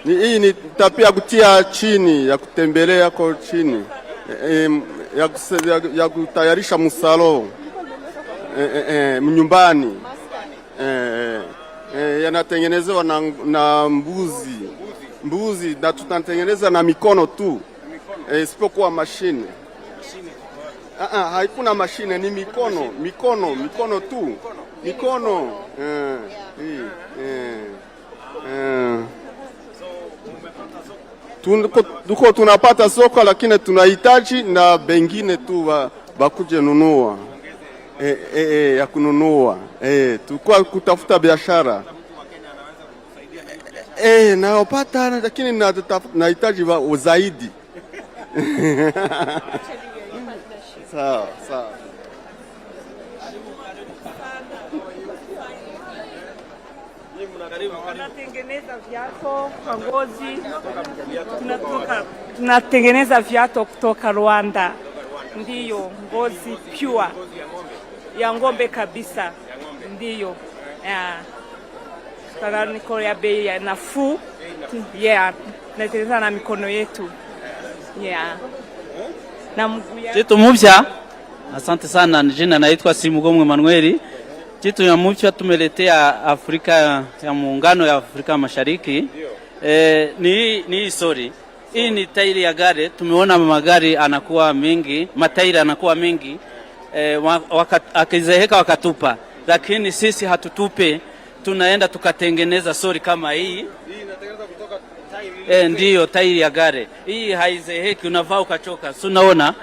Hii ni tapia kutia chini, ya kutembelea kwa chini, ya kutayarisha msalo mnyumbani, yanatengenezewa na mbuzi na tutatengeneza na mikono tu, isipokuwa mashine. Haikuna mashine, ni mikono tu, mikono. Tuko tunapata soko, lakini tunahitaji na bengine tu bakuje nunua, ya kununua, tukua kutafuta biashara, naopata, lakini nahitaji zaidi. Sawa. Tunatengeneza viatu kwa ngozi. Tunatengeneza viatu kutoka Rwanda. Ndiyo, ngozi pure ya ng'ombe kabisa. Ndiyo. Niko ya bei ya nafuu. Natengeneza na mikono yetu. Na mguu ya Kitu mpya. Asante sana, jina naitwa Simugomwe Manueli. Kitu ya mpya tumeletea Afrika ya Muungano ya Afrika Mashariki. Ni sorry. Hii ni tairi ya gari. Tumeona magari anakuwa mengi, matairi anakuwa mengi. Akizeeka wakatupa. Lakini sisi hatutupe. Tunaenda tukatengeneza sorry kama hii. Hii inatengeneza kutoka tairi. Ndiyo tairi ya gari. Hii haizeheki, unavaa ukachoka. Si unaona?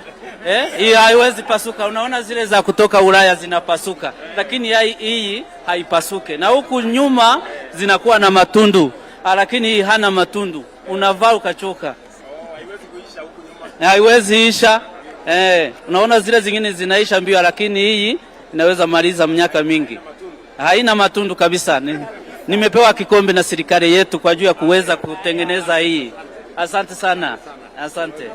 Hii haiwezi pasuka. Unaona zile za kutoka Ulaya zinapasuka, lakini hii haipasuke. Na huku nyuma zinakuwa na matundu, lakini hii hana matundu. Unavaa ukachoka. Haiwezi kuisha huku nyuma. Haiwezi isha. Unaona zile zingine zinaisha mbio, lakini hii inaweza maliza miaka mingi. Haina matundu kabisa. Nimepewa kikombe na serikali yetu kwa juu ya kuweza kutengeneza hii. Asante sana. Asante.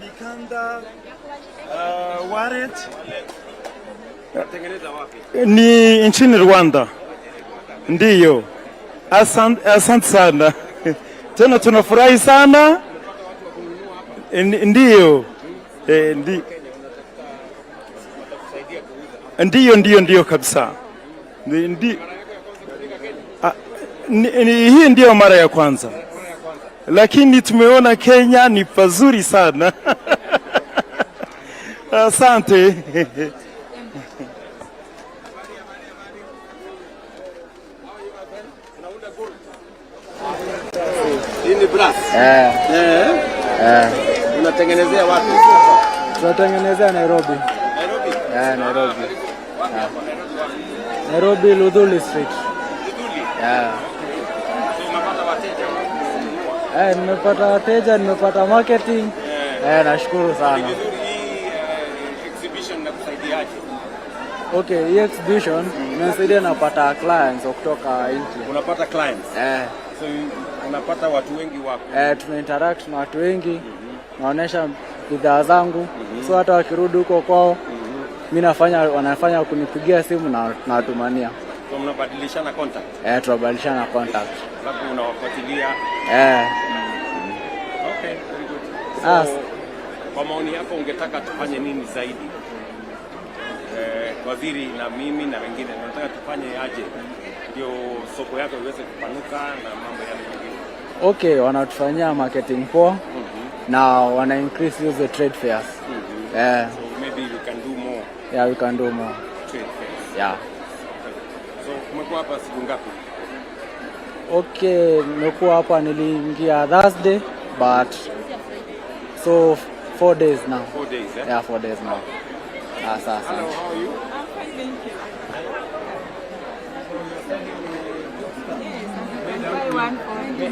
Mikanda, wallet. Ni nchini Rwanda. Ndiyo. Asante sana. Tena tunafurahi sana. Ndiyo. Ndiyo kabisa. Hii ndiyo mara ya kwanza. Lakini tumeona Kenya ni pazuri sana. Asante. Hii ni brass. Unatengenezea wapi? Tunatengenezea Nairobi. Nairobi. Nairobi Luduli Street. Nimepata wateja, nimepata marketing. Nashukuru sana. Exhibition na kusaidiaje? Okay, hii exhibition inasaidia napata clients kutoka nje. Unapata clients? So unapata watu wengi wako? Tuna interact na watu wengi. Naonesha bidhaa zangu. So hata wakirudi huko kwao, mimi wanafanya kunipigia simu na nawatumania. So mnabadilishana contact? Tunabadilishana contact. Alafu unawafuatilia? Okay, very good. So, kwa maoni yako ungetaka tufanye nini zaidi? Waziri na mimi na wengine tunataka tufanye aje ndio soko yako iweze kupanuka na mambo yale mengine? Okay, wanatufanyia marketing poa. Na wana increase use trade fairs. So maybe we can do more. Yeah, we can do more. Trade fairs. Yeah. So umekuwa hapa siku ngapi? Okay, nimekuwa hapa niliingia Thursday but so 4 days now. 4 days, eh? Yeah, 4 days now. Sasa. Hello, how are you?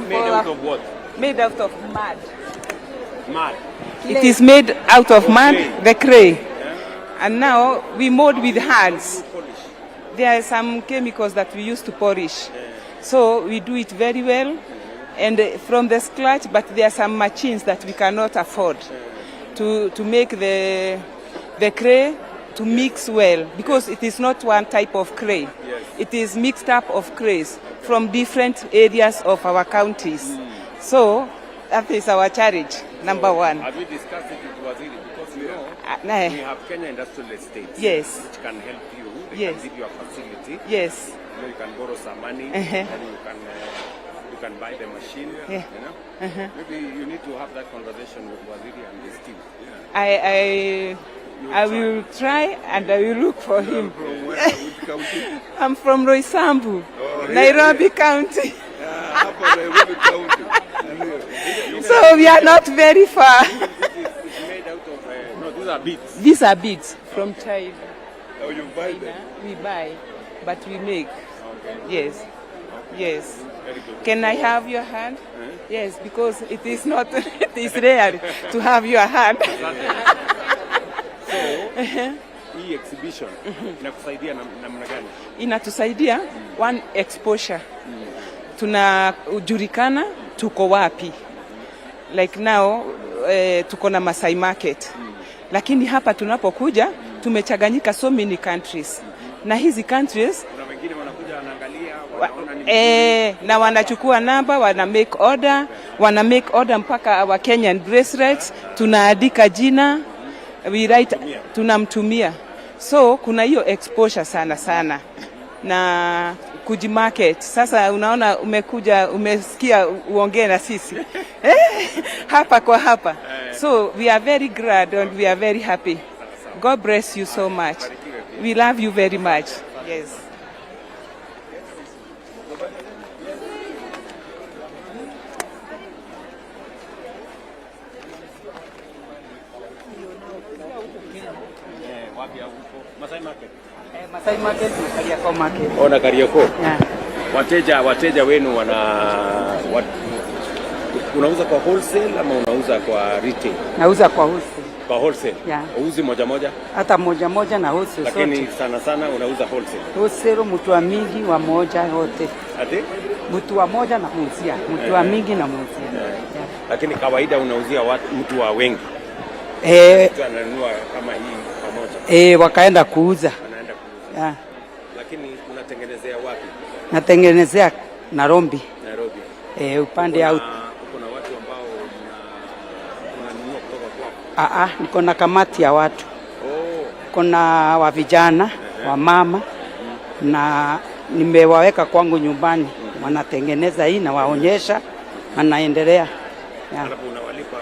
Made out of what? Made out of mud. Mud. It is made out of mud, the clay. And now we mold with hands. There are some chemicals that we use to polish. So we do it very well and from the scratch, but there are some machines that we cannot afford to make the clay to mix well, because it is not one type of clay. Yes. It is mixed up of clays from different areas of our counties. So that is our challenge, number one. Have we discussed it with Waziri? Because we have Kenya Industrial Estates, yes, which can help you. They yes, can give you a facility. yes. You can borrow some money, and you can buy the machine. Yeah. You know, maybe you need to have that conversation with Waziri and his team. I will try and I will look for him. From where? Which county? I'm from Roysambu, Oh, Nairobi County. Nairobi County. So we are not very far. It's made out of no, these are beads. These are beads from China. Oh, you buy them? We buy, but we make. Okay. Yes, yes. Very good. Can I have your hand? Yes, because it is not. It is rare to have your hand. So, hii exhibition inakusaidia namna gani? Inatusaidia one exposure. Tunajulikana tuko wapi. Like now tuko na Masai Market. Lakini hapa tunapokuja tumechanganyika so many countries. Na hizi countries kuna wengine wanakuja wanaangalia, wanaona ni na wanachukua namba, wana make order mpaka our Kenyan bracelets, tunaandika jina, we write, tunamtumia. So kuna hiyo exposure sana na kujimarket. Sasa unaona umekuja, umesikia uongee na sisi hapa kwa hapa. So we are very glad and we are very happy. God bless you so much. We love you very much. Yes. Masai Market. Masai Market na Kariakoo Market. Ona Kariakoo. Yeah. Wateja wenu unauza kwa wholesale ama unauza kwa retail? Nauza kwa wholesale. Kwa wholesale? Yeah. Uuzi moja moja? Hata moja na wholesale. Lakini sana unauza wholesale. Wholesale mtu wa mingi wa moja wote. Ati? Mtu wa moja na muuzia, mtu wa mingi na muuzia. Yeah. Lakini kawaida unauzia mtu wa wengi. Mtu ananunua kama hii pamoja. Wakaenda kuuza. Anaenda kuuza. Yeah. Lakini unatengenezea wapi? Natengenezea Nairobi. Nairobi. Upande out. Kuna watu ambao unanunua kutoka kwao? Niko na kamati ya watu. Kuna wa vijana, wa mama na nimewaweka kwangu nyumbani. Wanatengeneza hii na waonyesha, wanaendelea. Alafu unawalipa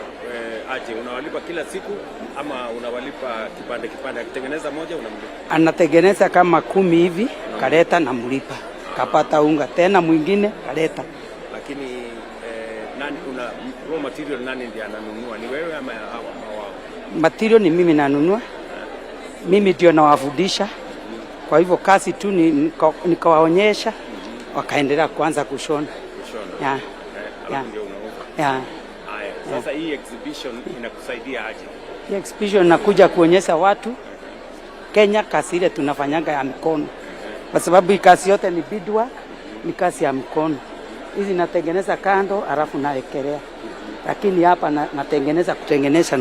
aje? Unawalipa kila siku ama unawalipa kipande? Akitengeneza moja unamlipa? Anatengeneza kama 10 hivi, kaleta na mlipa. Kapata unga tena mwingine kaleta. Lakini nani raw material nani ndiye ananunua? Ni wewe ama wao? Material ni mimi nanunua. Mimi ndio nawafundisha. Kwa hivyo kazi tu nikawaonyesha, wakaendelea kuanza kushona. Yeah. Ndio unauza. Yeah. Haya. Sasa hii exhibition inakusaidia aje? Hii exhibition nakuja kuonyesha watu Kenya kazi ile tunafanyanga ya mikono. Kwa sababu hii kazi yote ni beadwork, ni kazi ya mikono. Hizi natengeneza kando alafu naekelea. Lakini hapa kutengeneza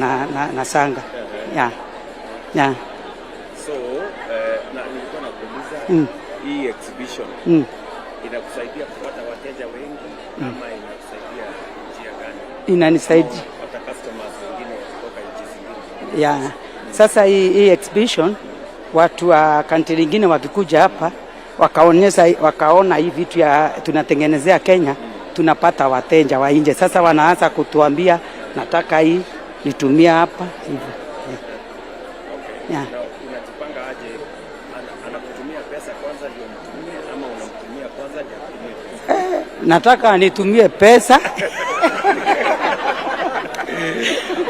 na sanga. Yeah. So, nilikuwa nakuuliza hii exhibition inakusaidia kupata wateja wengi ama inakusaidia njia gani? Inanisaidia kupata customers wengine kutoka nchi zingine. Yeah. Sasa hii exhibition watu wa country nyingine wakikuja hapa wakaona hii vitu ya tunatengenezea Kenya, tunapata wateja wa nje. Sasa wanaanza kutuambia nataka hii nitumia hapa hivyo. Yeah. Unajipanga aje? Anakutumia pesa kwanza ndio mtumie ama unamtumia kwanza ndio atumie pesa? nataka nitumie pesa.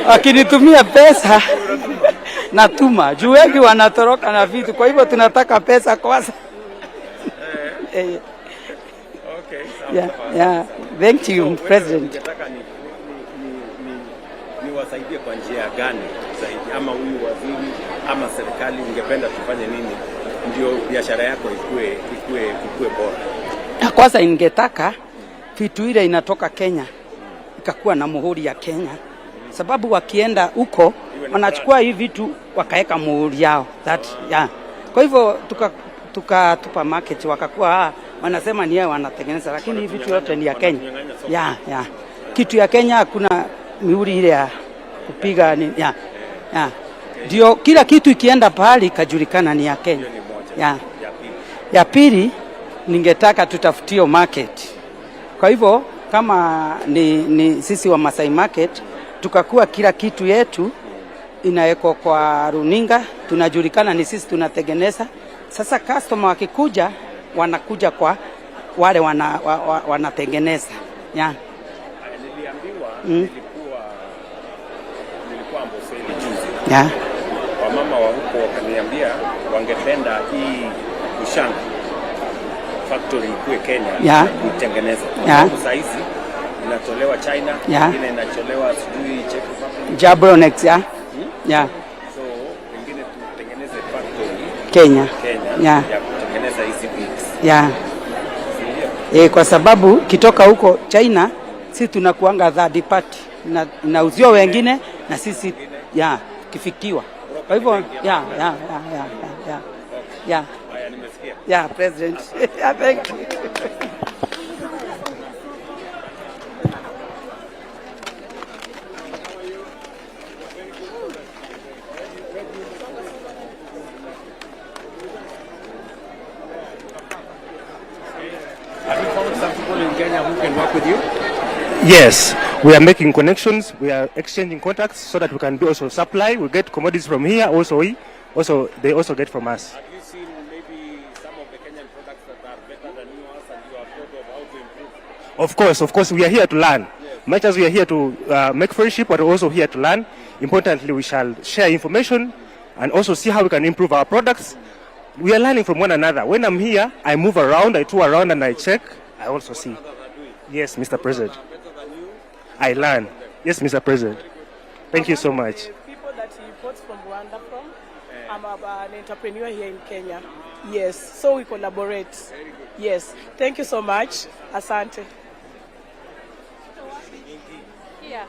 Wakinitumia pesa natuma. Juu wengi wanatoroka na vitu. Kwa hivyo tunataka pesa kwanza. Okay. Yeah. Thank you, President. Nataka niwasaidie kwa njia gani zaidi, ama huyu waziri ama serikali ungependa tufanye nini ndio biashara yako ikue bora? Kwanza ningetaka vitu ile inatoka Kenya ikakuwa na muhuri ya Kenya, sababu wakienda huko wanachukua hivi vitu wakaeka muhuri yao yeah. Kwa hivyo tupa market wakakuwa wanasema ni yao wanatengeneza, lakini hivi vitu yote ni ya Kenya. Yeah. Kitu ya Kenya hakuna mihuri ile ya kupiga ni ndio kila kitu ikienda pahali kajulikana ni ya Kenya. Ya pili ningetaka tutafutio market. Kwa hivyo kama ni sisi wa Masai Market tukakuwa kila kitu yetu inawekwa kwa runinga, tunajulikana ni sisi tunatengeneza. Sasa customer wakikuja wanakuja kwa wale wanatengeneza. Niliambiwa nilikuwa Amboseli juzi. Wamama wa huko wakaniambia wangependa hii ushanga factory ikuwe Kenya kutengeneza. Sasa hizi inatolewa China, nyingine inatolewa sijui Czech Republic. Jabronex So wengine tutengeneze factory Kenya. Ya kutengeneza hizi beads. Kwa sababu kitoka huko China sisi tunakuanga third party inauzio wengine na sisi kifikiwa. Kwa hivyo President. Thank you. Have you found some people in Kenya who can work with you? Yes, we are making connections, we are exchanging contacts so that we can do also supply. We get commodities from here, they also get from us. Have you seen maybe some of the Kenyan products that are better than yours and you have thought of how to improve? Of course, we are here to learn. Much as we are here to make friendship, but also here to learn. Importantly, we shall share information and also see how we can improve our products. We are learning from one another. When I'm here, I move around, I tour around and I check. I also see. Yes, Mr. President. I learn. Yes, Mr. President. Thank you so much. People that he imports from Rwanda from, I'm an entrepreneur here in Kenya. Yes, so we collaborate. Yes, thank you so much. Asante. Yeah.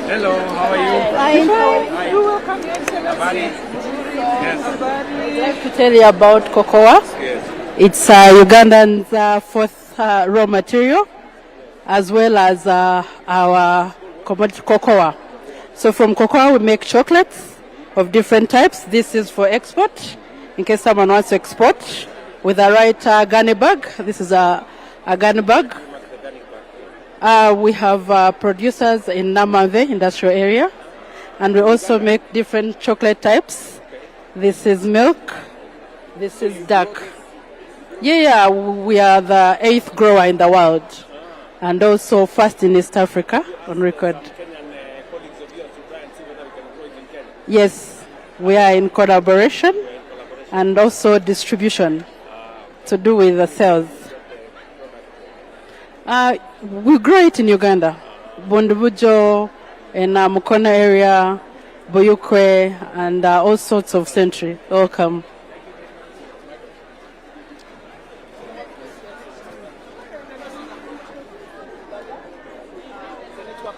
Hello, how are you? Hi. You're welcome, Your Excellency. Yes. I'd like to tell you about cocoa. Yes. It's Ugandan's fourth raw material, as well as our commodity cocoa. So from cocoa we make chocolates of different types. This is for export, in case someone wants to export, with the right gunny bag. This is a gunny bag. We have producers in Namave industrial area, and we also make different chocolate types. This is milk, this is dark. Yeah, we are the 8th grower in the world, and also first in East Africa on record. Yes, we are in collaboration and also distribution to do with the sales. We grow it in Uganda, Bundubujo, in Mukono area, Boyukwe, and all sorts of century. Welcome.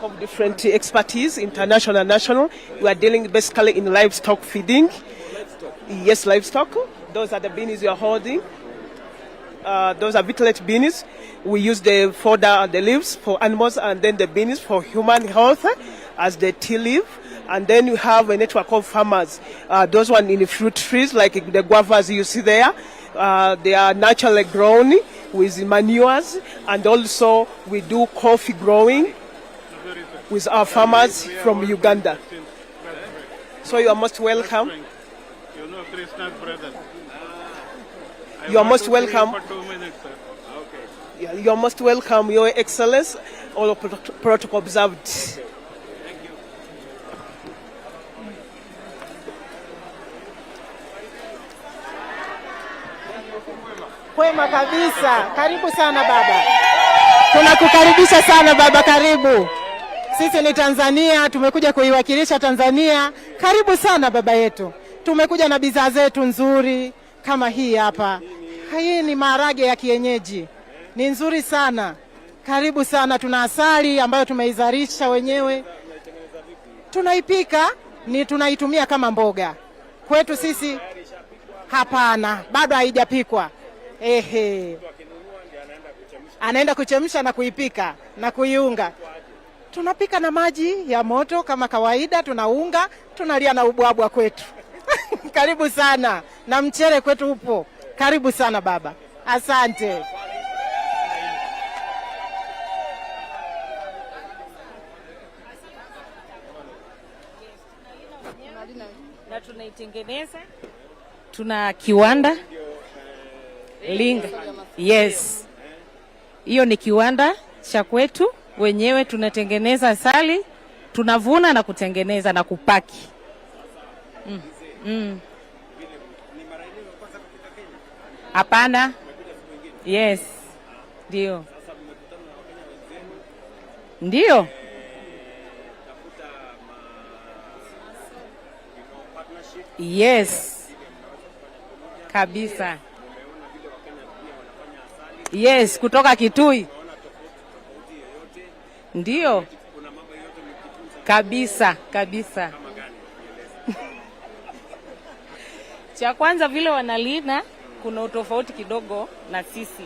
of different expertise, international and national. We are dealing basically in livestock feeding. Yes, livestock. Those are the beanies you are holding. Those are vitelette beanies. We use the fodder and the leaves for animals, and then the beanies for human health as the tea leaf. And then you have a network of farmers. Those one in the fruit trees, like the guavas you see there. They are naturally grown with manures, and also we do coffee growing with our farmers from Uganda. So you are most welcome. You are most welcome. You are most welcome, Your Excellency. All protocol observed. Kwema kabisa. Karibu sana baba. Tunakukaribisha sana baba, karibu. Sisi ni Tanzania, tumekuja kuiwakilisha Tanzania. Karibu sana baba yetu. Tumekuja na bidhaa zetu nzuri kama hii hapa. Hii ni maharage ya kienyeji. Ni nzuri sana. Karibu sana. Tuna asali ambayo tumeizalisha wenyewe. Tunaipika, tunaitumia kama mboga. Kwetu sisi hapana, bado haijapikwa. Anaenda kuchemsha na kuipika na kuiunga. Tunapika na maji ya moto kama kawaida, tunaunga, tunalia na ubwabwa kwetu. Karibu sana. Na mchele kwetu upo. Karibu sana baba. Asante. Na tunaitengeneza. Tuna kiwanda Linga. Yes. Hiyo ni kiwanda cha kwetu wenyewe, tunatengeneza asali, tunavuna na kutengeneza na kupaki. Hapana. Yes. Ndio. Ndio. Yes. Kabisa. Yes, kutoka Kitui. Ndio. Kabisa, kabisa. Cha kwanza vile wanalina kuna utofauti kidogo na sisi.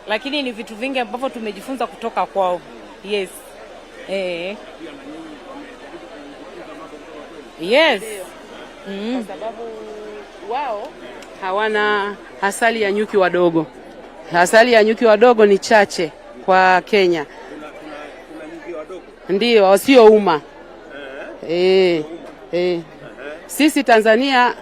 Lakini ni vitu vingi ambavyo tumejifunza kutoka kwao. Yes. Yes. Kwa sababu wao hawana asali ya nyuki wadogo. Asali ya nyuki wadogo ni chache kwa Kenya. Kuna nyuki wadogo? Ndio, wasio uma. Sisi Tanzania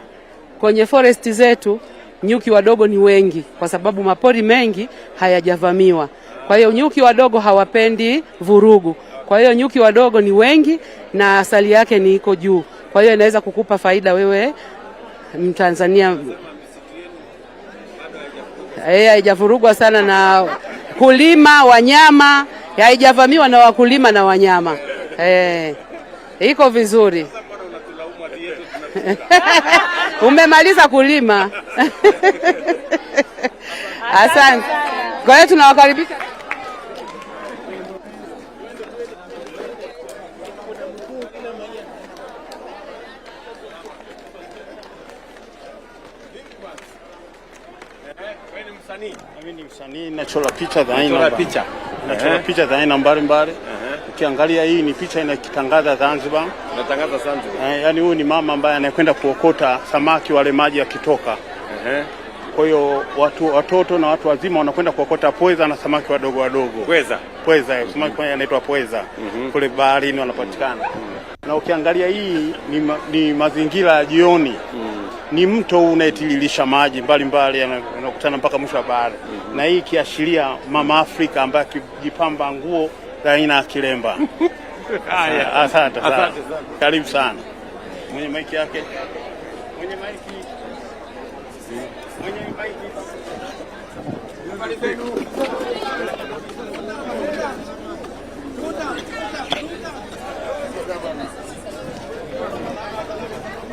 kwenye forest zetu nyuki wadogo ni wengi kwa sababu mapori mengi hayajavamiwa. Kwa hiyo nyuki wadogo hawapendi vurugu. Kwa hiyo nyuki wadogo ni wengi na asali yake ni iko juu. Kwa hiyo inaweza kukupa faida wewe Mtanzania. Haijavurugwa sana na kulima wanyama, haijavamiwa na wakulima na wanyama. Iko vizuri. Umemaliza kulima. Asante. Kwa hiyo tunawakaribisha. Mimi ni msanii, nachora picha za aina za aina mbalimbali. Ukiangalia hii ni picha inakitangaza Zanzibar. Natangaza Zanzibar. Yaani huyu ni mama ambaye anakwenda kuokota samaki wale maji yakitoka. Kwa hiyo watoto na watu wazima wanakwenda kuokota pweza na samaki wadogo wadogo. Pweza, samaki anaitwa pweza. Kule baharini wanapatikana. Na ukiangalia hii ni mazingira ya jioni. Ni mto unayetililisha maji mbalimbali yanakutana mpaka mwisho wa bahari. Na hii kiashiria mama Afrika ambaye akijipamba nguo za aina ya kilemba. Haya, asante sana. Karibu sana. Mwenye maiki yake. Mwenye maiki.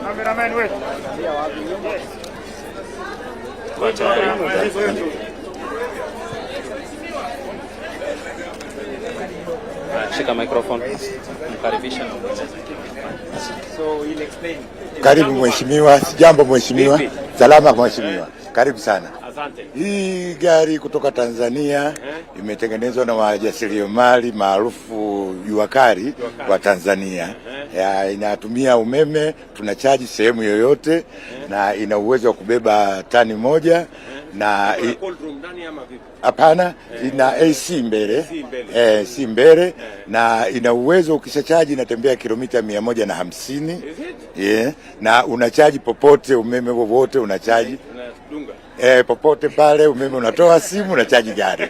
Cameraman wetu. kushika microphone. Mkaribisha na kueleza. So you'll explain. Karibu mheshimiwa, sijambo mheshimiwa. Salama mheshimiwa. Karibu sana. Asante. Hii gari kutoka Tanzania imetengenezwa na wajasiriamali maarufu Juakari wa Tanzania. Inatumia umeme, tunachaji sehemu yoyote na ina uwezo wa kubeba tani moja na hapana, ina AC mbele. AC mbele na ina uwezo ukishachaji inatembea kilomita 150. Na unachaji popote, umeme wowote unachaji. Popote pale umeme unatoa simu na chaji gari.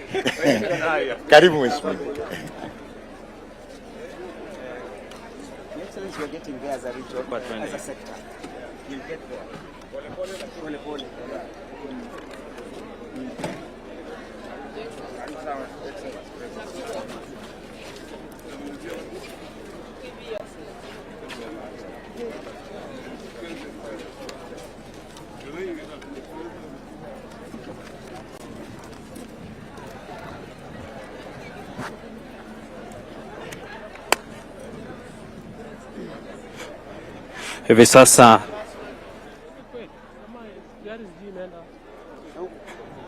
Karibu mheshimiwa.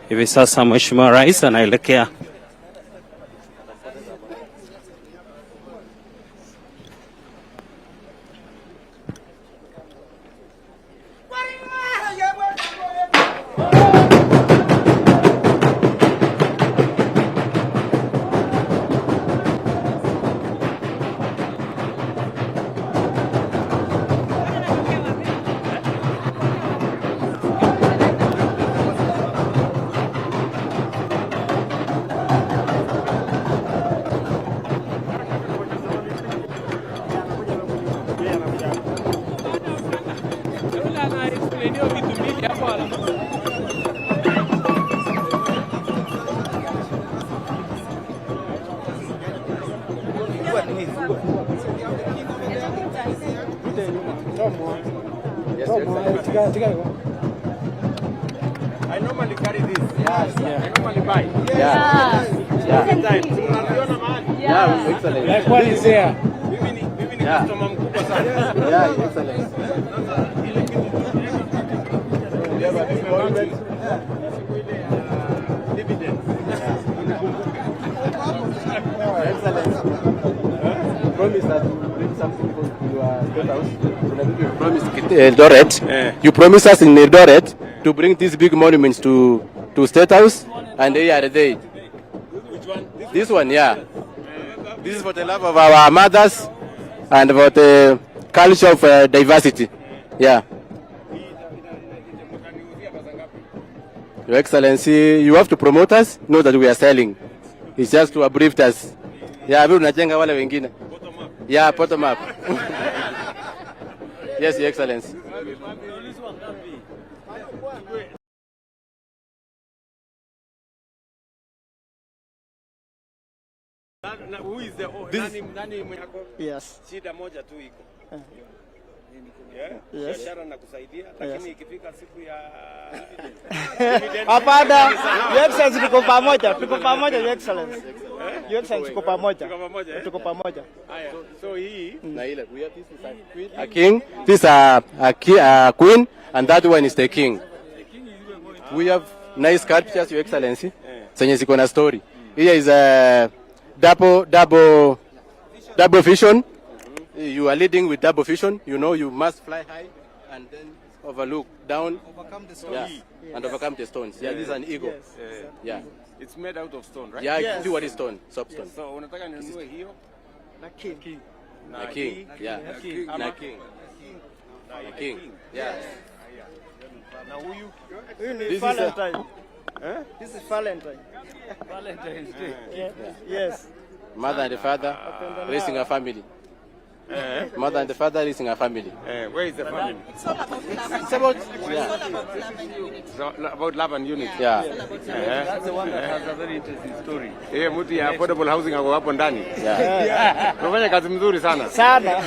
Hivi sasa Mheshimiwa Rais anaelekea I normally carry this. Yes. I normally buy. Excellent. Like what is here? Mimi ni customer mkubwa sana. Excellent. Promise that you bring something to your state house. You promised Eldoret. You promised us in Eldoret to bring these big monuments to State House, and they are there. Which one? This one, yeah. This is for the love of our mothers and for the culture of diversity. Yeah. Your Excellency, you have to promote us, know that we are selling. It's just to uplift us. Yeah, we unajenga wale wengine. Bottom up. Yeah, bottom up. Yes, Your Excellency. Who is the nani mwenye Yes. shida moja tu iko. Yes. Biashara na kusaidia lakini ikifika siku ya Hapana. Your Excellency, tuko pamoja, Your Excellency. Your Excellency, tuko pamoja. Tuko pamoja. Haya. So hii Na ile we have this is a king, this is a queen, and that one is the king. We have nice sculptures, Your Excellency. Zenye ziko na story. Here is a double vision. You are leading with double vision. You know you must fly high and then overlook down, overcome the stones. Yeah. And overcome the stones. Yeah, this is an eagle. Yeah. it's made out of stone, right? Yeah, pure stone, soft stone. So unataka ninunue hiyo Na king. na king. Yeah. Ama king. King. Yeah. na huyu This is Valentine. This is Valentine. Valentine's Day. Yes. Mother and the father raising a family. Mother and the father raising a family. Where is the family? It's about About love and unity. yeah. That's the one that has a very interesting story. Mtu ya affordable housing ako hapo ndani. Yeah. Unafanya kazi mzuri sana. Sana.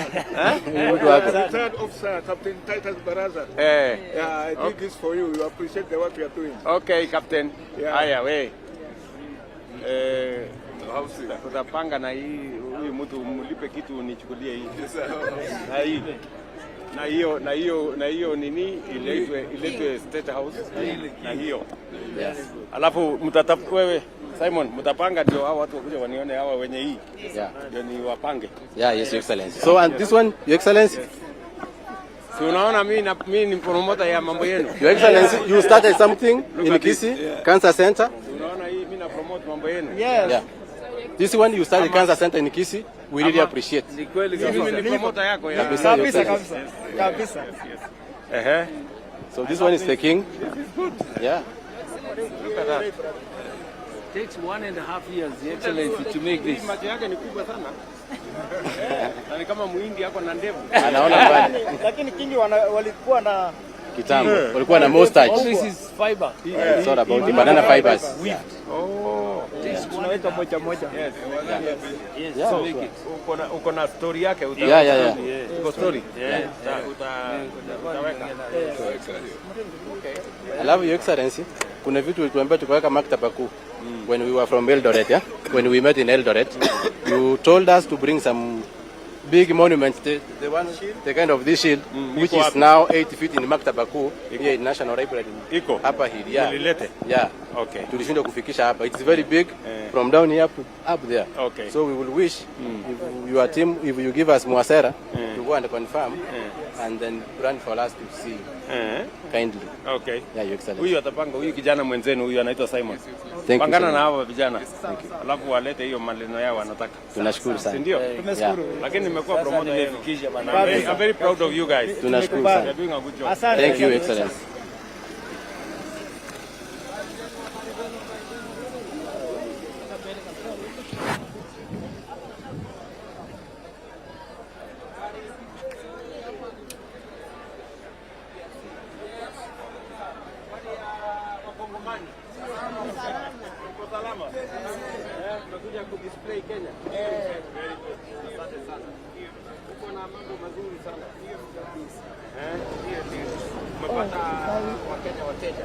Retired officer Captain Titus Baraza. Yeah, I did this for you. You appreciate the work you are doing. Okay, Captain. Yeah. Haya we. Tutapanga na hii huyu mtu mlipe kitu nichukulie hii. Na hiyo nini iletwe State House na hiyo. Yes. Alafu wewe Simon mtapanga ndio hao watu wakuja wanione hawa wenye hii. Yeah. Ndio ni wapange. Yeah, yes, Your Excellency. So and this one, Your Excellency. Si unaona mimi ni promoter ya mambo yenu. Your Excellency, you started something in Kisii, Cancer Center. Unaona hii mimi na promote mambo yenu. Yes. Yeah. This one you started Cancer Center in Kisii. We really appreciate. Ni kweli mimi ni promoter yako ya. Kabisa. So this one is the king. Yeah. Look at that. It takes 1.5 years, Your Excellency, to make this. Macho yake ni kubwa sana. Na ni kama muhindi yako na ndevu. Anaona mbali. Lakini kingi walikuwa na Kitambo. Walikuwa na mustache. All this is fiber. It's all about the banana fibers. tunaweka moja. Yes. So uko na story yake Yeah. Uko story. Alafu Your Excellency, kuna vitu ulituambia tukaweka maktaba kuu. When we were from Eldoret, yeah? When we met in Eldoret, you told us to bring some big monuments, the kind of this shield, which is now 8 feet in maktaba kuu here in National Library. Iko hapa hili, yeah. Ulilete? Yeah. Okay. Tulishindwa kufikisha hapa. It's very big from down here up there. Okay. So we will wish if your team, if you give us Mwasera to go and confirm and then run for us to see kindly. Okay. Yeah, Your Excellency. Huyu atapanga, huyu kijana mwenzenu huyu anaitwa Simon. Pangana na hawa vijana. Alafu walete hiyo maneno yao wanataka. Tunashukuru sana. Ndio. Tumeshukuru. Lakini nimekuwa promoted nifikisha bana. I'm very proud of you guys. Tunashukuru sana. You're doing a good job. Thank you, Your Excellency. Tumekuja kudisplay Kenya. Asante sana. Uko na mambo mazuri sana. Umepata Wakenya wateja.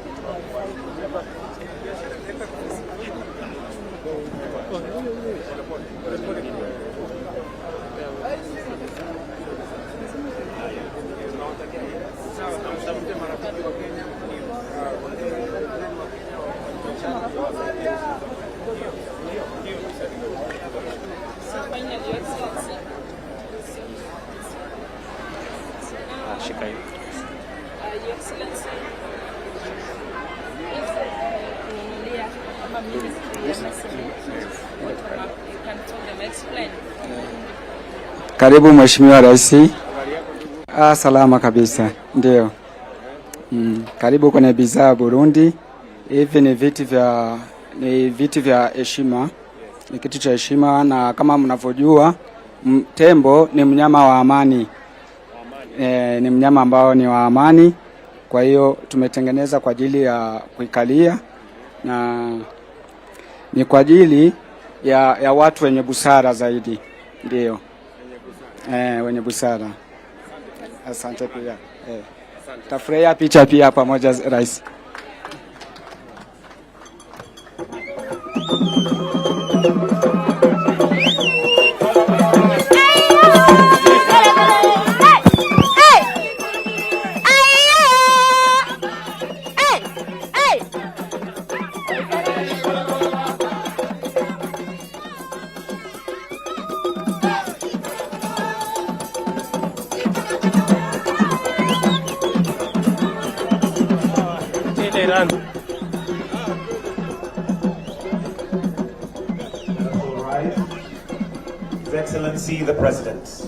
Shika hiyo. Your Excellency, you can tell them, explain. Karibu Mheshimiwa Rais. Salama kabisa. Ndio. Karibu kwenye bidhaa Burundi. Hivi ni viti vya heshima. Ni kitu cha heshima, na kama mnavyojua tembo ni mnyama wa amani. Ni mnyama ambao ni wa amani. Kwa hiyo tumetengeneza kwa ajili ya kuikalia, na ni kwa ajili ya watu wenye busara zaidi. Ndio. Wenye busara. Asante pia. Tafurahia picha pia pamoja Rais. His Excellency the President.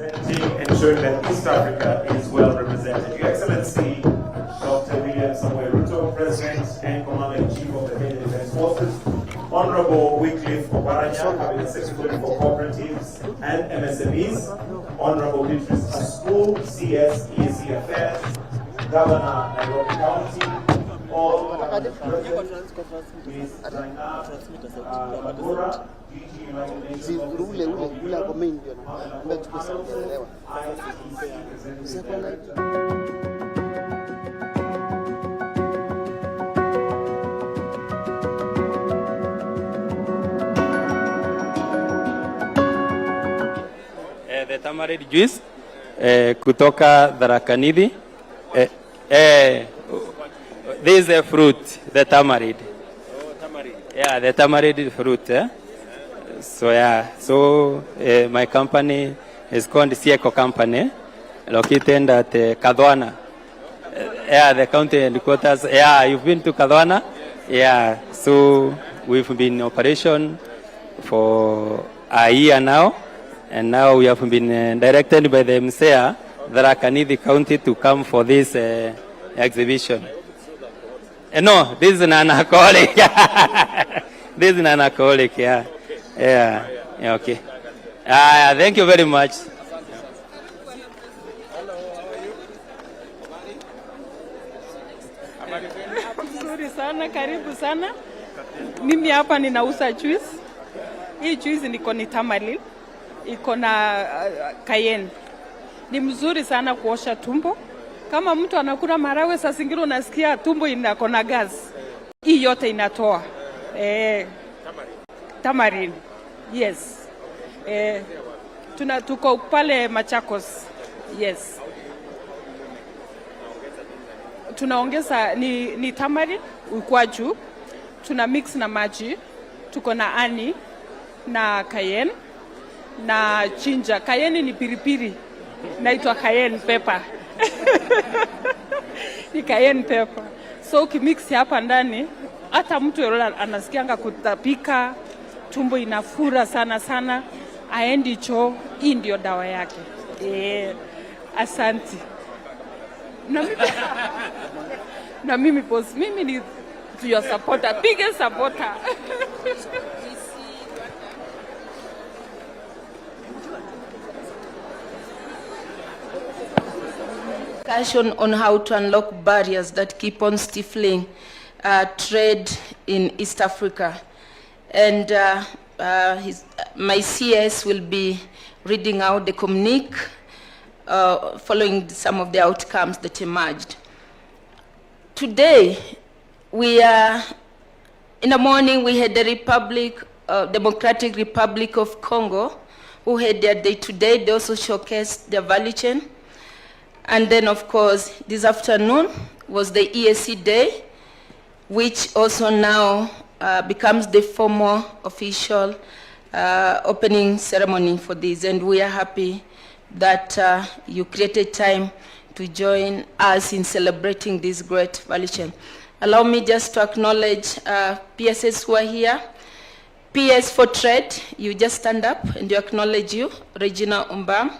representing, ensuring that East Africa is well represented. Your Excellency, Dr. William Samuel Ruto, President and Commander-in-Chief of the Kenya Defence Forces, Honorable Wycliffe Oparanya, Cabinet Secretary for Cooperatives and MSMEs, Honorable Beatrice Askul, CS EAC Affairs, Governor Nairobi County, all present, Ms. Zainab Magura, DG United Nations the tamarind juice kutoka Dharakanidhi. This is a fruit, the tamarind. Oh, tamarind. Yeah, the tamarind fruit. So yeah, so my company is called Sieco Company, located at Kadwana. Yeah, the county headquarters. Yeah, you've been to Kadwana? Yeah, so we've been in operation for a year now, and now we have been directed by the MSEA, Dharakanidhi County, to come for this exhibition. No, this is an alcoholic. This is an alcoholic, yeah. Yeah, yeah, okay. Thank you very much. Nzuri sana, karibu sana. Mimi hapa ninauza juice. Hii juice niko ni tamarind, iko na cayenne. Ni mzuri sana kuosha tumbo. Kama mtu anakula marawe saa zingine unasikia tumbo inako na gas. Hii yote inatoa. Tamarind. Yes. Tuko pale Machakos. Yes. Tunaongeza ni tamarind ukwaju. Tuna mix na maji. Tuko na ani na cayenne na ginger. Cayenne ni piripiri. Naitwa cayenne pepper. Ni cayenne pepper. So ukimix hapa ndani, hata mtu yule anasikianga kutapika, tumbo inafura sana sana, aendi choo. Hii ndio dawa yake. Asante. Na mimi boss, mimi ni your supporter, biggest supporter. Discussion on how to unlock barriers that keep on stifling trade in East Africa. And my CS will be reading out the communique following some of the outcomes that emerged. Today, in the morning, we had the Democratic Republic of Congo, who had their day today. They also showcased their value chain. And then, of course, this afternoon was the EAC Day, which also now becomes the formal official opening ceremony for this. And we are happy that you created time to join us in celebrating this great value chain. Allow me just to acknowledge PSS who are here. PS for Trade, you just stand up and you acknowledge you, Regina Umbam.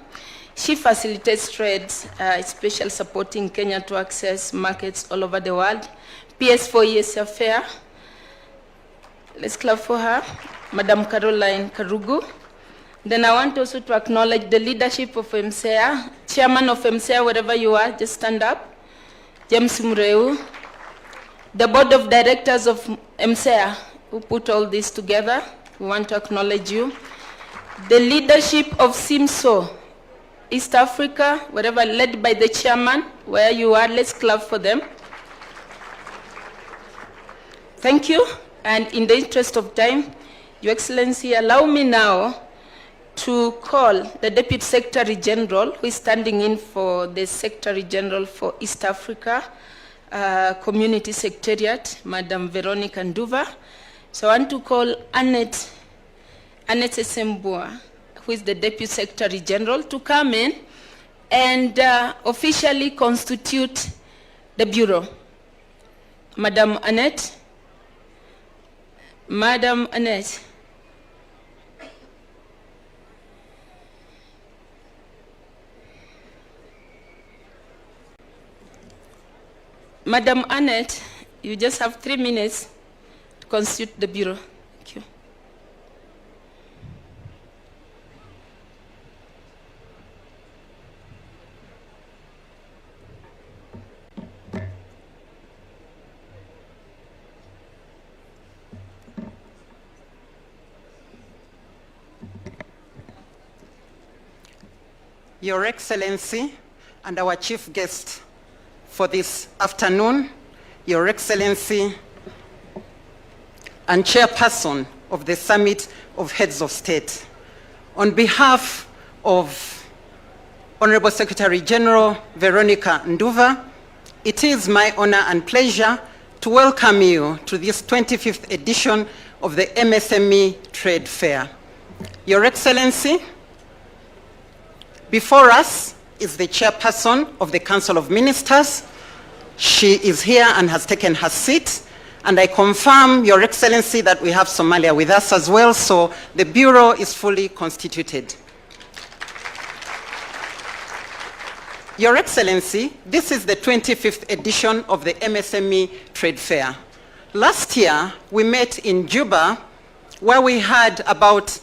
She facilitates trades, especially supporting Kenya to access markets all over the world. PS for EAC Affair. Let's clap for her. Madam Caroline Karugu. Then I want also to acknowledge the leadership of MSEA. Chairman of MSEA, wherever you are, just stand up. James Mureu. The board of directors of MSEA, who put all this together, we want to acknowledge you. The leadership of SIMSO, East Africa, wherever, led by the chairman, where you are, let's clap for them. Thank you. And in the interest of time, Your Excellency, allow me now to call the Deputy Secretary General, who is standing in for the Secretary General for East Africa, Community Secretariat, Madam Veronica Nduva. So I want to call Annette Sembua, who is the Deputy Secretary General, to come in and officially constitute the Bureau. Madam Annette. Madam Annette. Madam Annette, you just have 3 minutes to constitute the Bureau. Thank you. Your Excellency and our chief guest for this afternoon, Your Excellency and Chairperson of the Summit of Heads of State, on behalf of Honorable Secretary General Veronica Nduva, it is my honor and pleasure to welcome you to this 25th edition of the MSME Trade Fair. Your Excellency, before us is the Chairperson of the Council of Ministers. She is here and has taken her seat. And I confirm, Your Excellency, that we have Somalia with us as well, so the Bureau is fully constituted. Your Excellency, this is the 25th edition of the MSME Trade Fair. Last year, we met in Juba, where we had about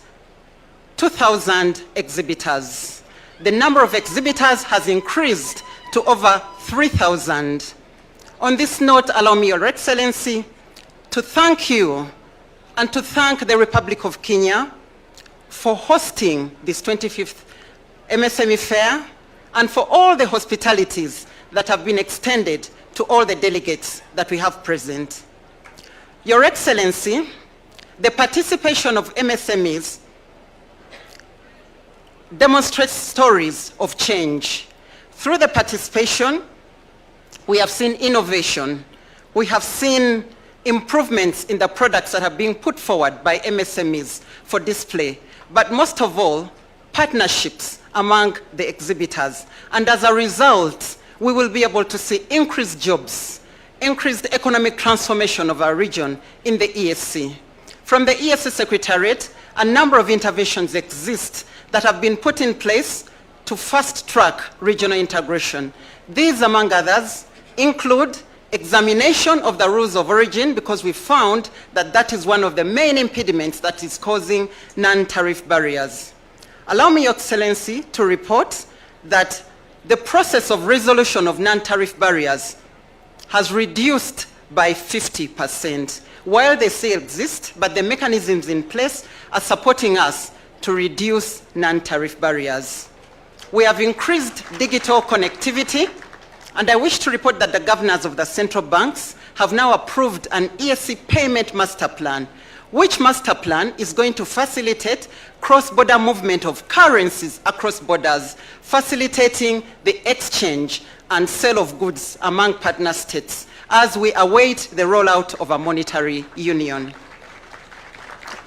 2,000 exhibitors. The number of exhibitors has increased to over 3,000. On this note, allow me, Your Excellency, to thank you and to thank the Republic of Kenya for hosting this 25th MSME Fair and for all the hospitalities that have been extended to all the delegates that we have present. Your Excellency, the participation of MSMEs demonstrates stories of change. Through the participation, we have seen innovation. We have seen improvements in the products that are being put forward by MSMEs for display. But most of all, partnerships among the exhibitors. And as a result, we will be able to see increased jobs, increased economic transformation of our region in the EAC. From the EAC Secretariat, a number of interventions exist that have been put in place to fast-track regional integration. These, among others, include examination of the rules of origin, because we found that that is one of the main impediments that is causing non-tariff barriers. Allow me, Your Excellency, to report that the process of resolution of non-tariff barriers has reduced by 50%. While they still exist, but the mechanisms in place are supporting us to reduce non-tariff barriers. We have increased digital connectivity, and I wish to report that the governors of the central banks have now approved an EAC payment master plan, which master plan is going to facilitate cross-border movement of currencies across borders, facilitating the exchange and sale of goods among partner states as we await the rollout of a monetary union.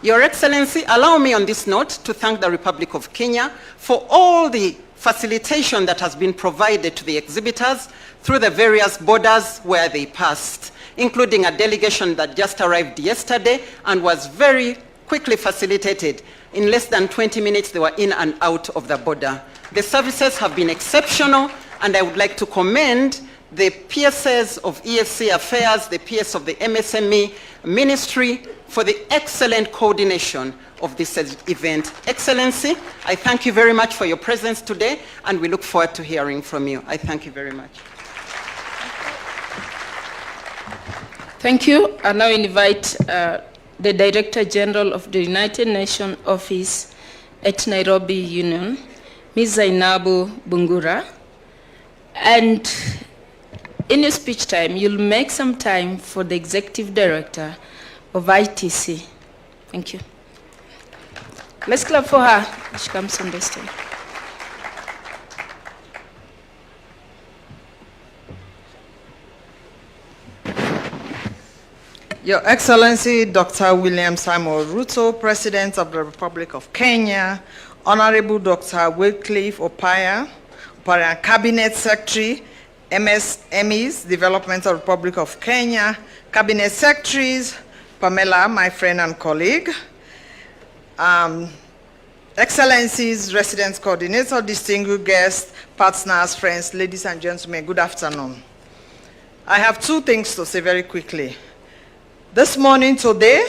Your Excellency, allow me on this note to thank the Republic of Kenya for all the facilitation that has been provided to the exhibitors through the various borders where they passed, including a delegation that just arrived yesterday and was very quickly facilitated. In less than 20 minutes, they were in and out of the border. The services have been exceptional, and I would like to commend the PSs of EAC Affairs, the PS of the MSME Ministry, for the excellent coordination of this event. Excellency, I thank you very much for your presence today, and we look forward to hearing from you. I thank you very much. Thank you. I now invite the Director General of the United Nations Office at Nairobi Union, Ms. Zainabu Bungura. And in your speech time, you'll make some time for the Executive Director of ITC. Thank you. Let's clap for her. She comes on the stage. Your Excellency, Dr. William Samuel Ruto, President of the Republic of Kenya, Honorable Dr. Wycliffe Opaya, Cabinet Secretary, MSMEs, Development of the Republic of Kenya, Cabinet Secretaries, Pamela, my friend and colleague, Excellencies, Residence Coordinator, distinguished guests, partners, friends, ladies and gentlemen, good afternoon. I have two things to say very quickly. This morning, today,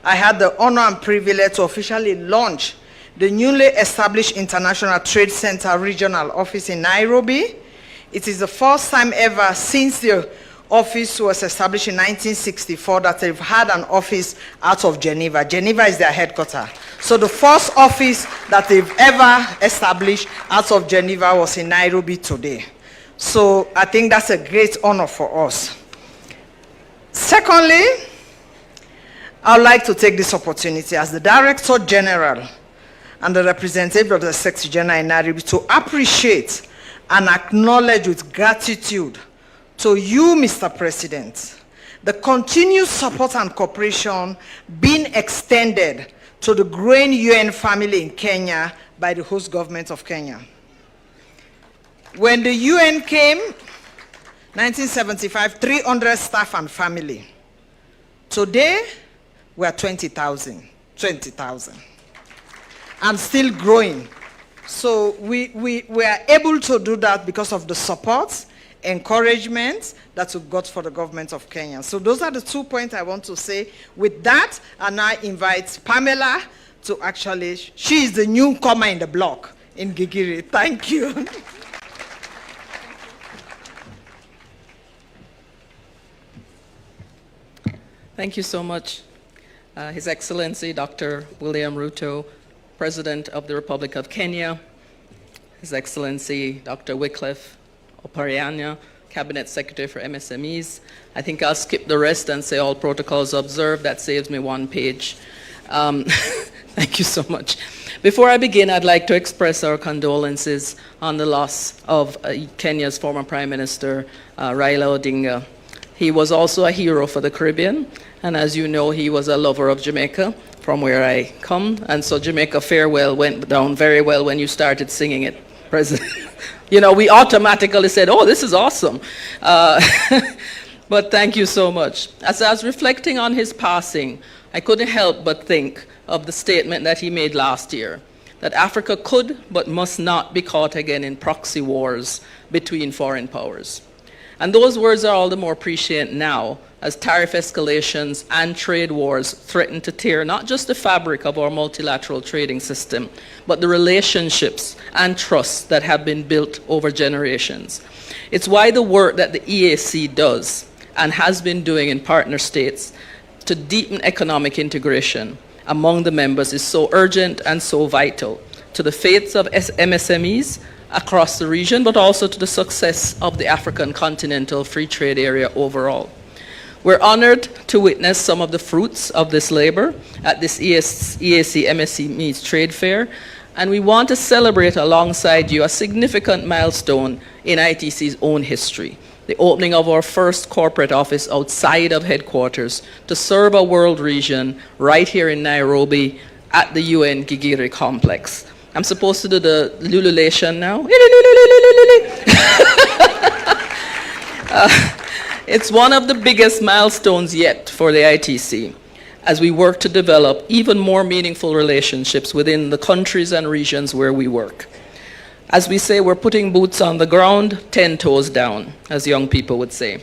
I had the honor and privilege to officially launch the newly established International Trade Center Regional Office in Nairobi. It is the first time ever since the office was established in 1964 that they've had an office out of Geneva. Geneva is their headquarters. So the first office that they've ever established out of Geneva was in Nairobi today. So I think that's a great honor for us. Secondly, I would like to take this opportunity as the Director General and the representative of the Secretary General in Nairobi to appreciate and acknowledge with gratitude to you, Mr. President, the continued support and cooperation being extended to the growing UN family in Kenya by the host government of Kenya. When the UN came, 1975, 300 staff and family. Today, we are 20,000, and still growing. So we are able to do that because of the support, encouragement that we got for the government of Kenya. So those are the 2 points I want to say. With that, and I invite Pamela to actually, she is the newcomer in the block in Gigiri. Thank you. Thank you so much. His Excellency Dr. William Ruto, President of the Republic of Kenya, His Excellency Dr. Wycliffe Oparanya, Cabinet Secretary for MSMEs. I think I'll skip the rest and say all protocols observed. That saves me one page. Thank you so much. Before I begin, I'd like to express our condolences on the loss of Kenya's former Prime Minister, Raila Odinga. He was also a hero for the Caribbean, and as you know, he was a lover of Jamaica, from where I come, and so Jamaica Farewell went down very well when you started singing it, President. You know, we automatically said, oh, this is awesome. But thank you so much. As I was reflecting on his passing, I couldn't help but think of the statement that he made last year, that Africa could but must not be caught again in proxy wars between foreign powers. And those words are all the more prescient now as tariff escalations and trade wars threaten to tear not just the fabric of our multilateral trading system, but the relationships and trusts that have been built over generations. It's why the work that the EAC does and has been doing in partner states to deepen economic integration among the members is so urgent and so vital to the fates of MSMEs across the region, but also to the success of the African continental free trade area overall. We're honored to witness some of the fruits of this labor at this EAC MSMEs trade fair, and we want to celebrate alongside you a significant milestone in ITC's own history, the opening of our first corporate office outside of headquarters to serve a world region right here in Nairobi at the UN Gigiri complex. I'm supposed to do the lululation now. It's one of the biggest milestones yet for the ITC as we work to develop even more meaningful relationships within the countries and regions where we work. As we say, we're putting boots on the ground, 10 toes down, as young people would say.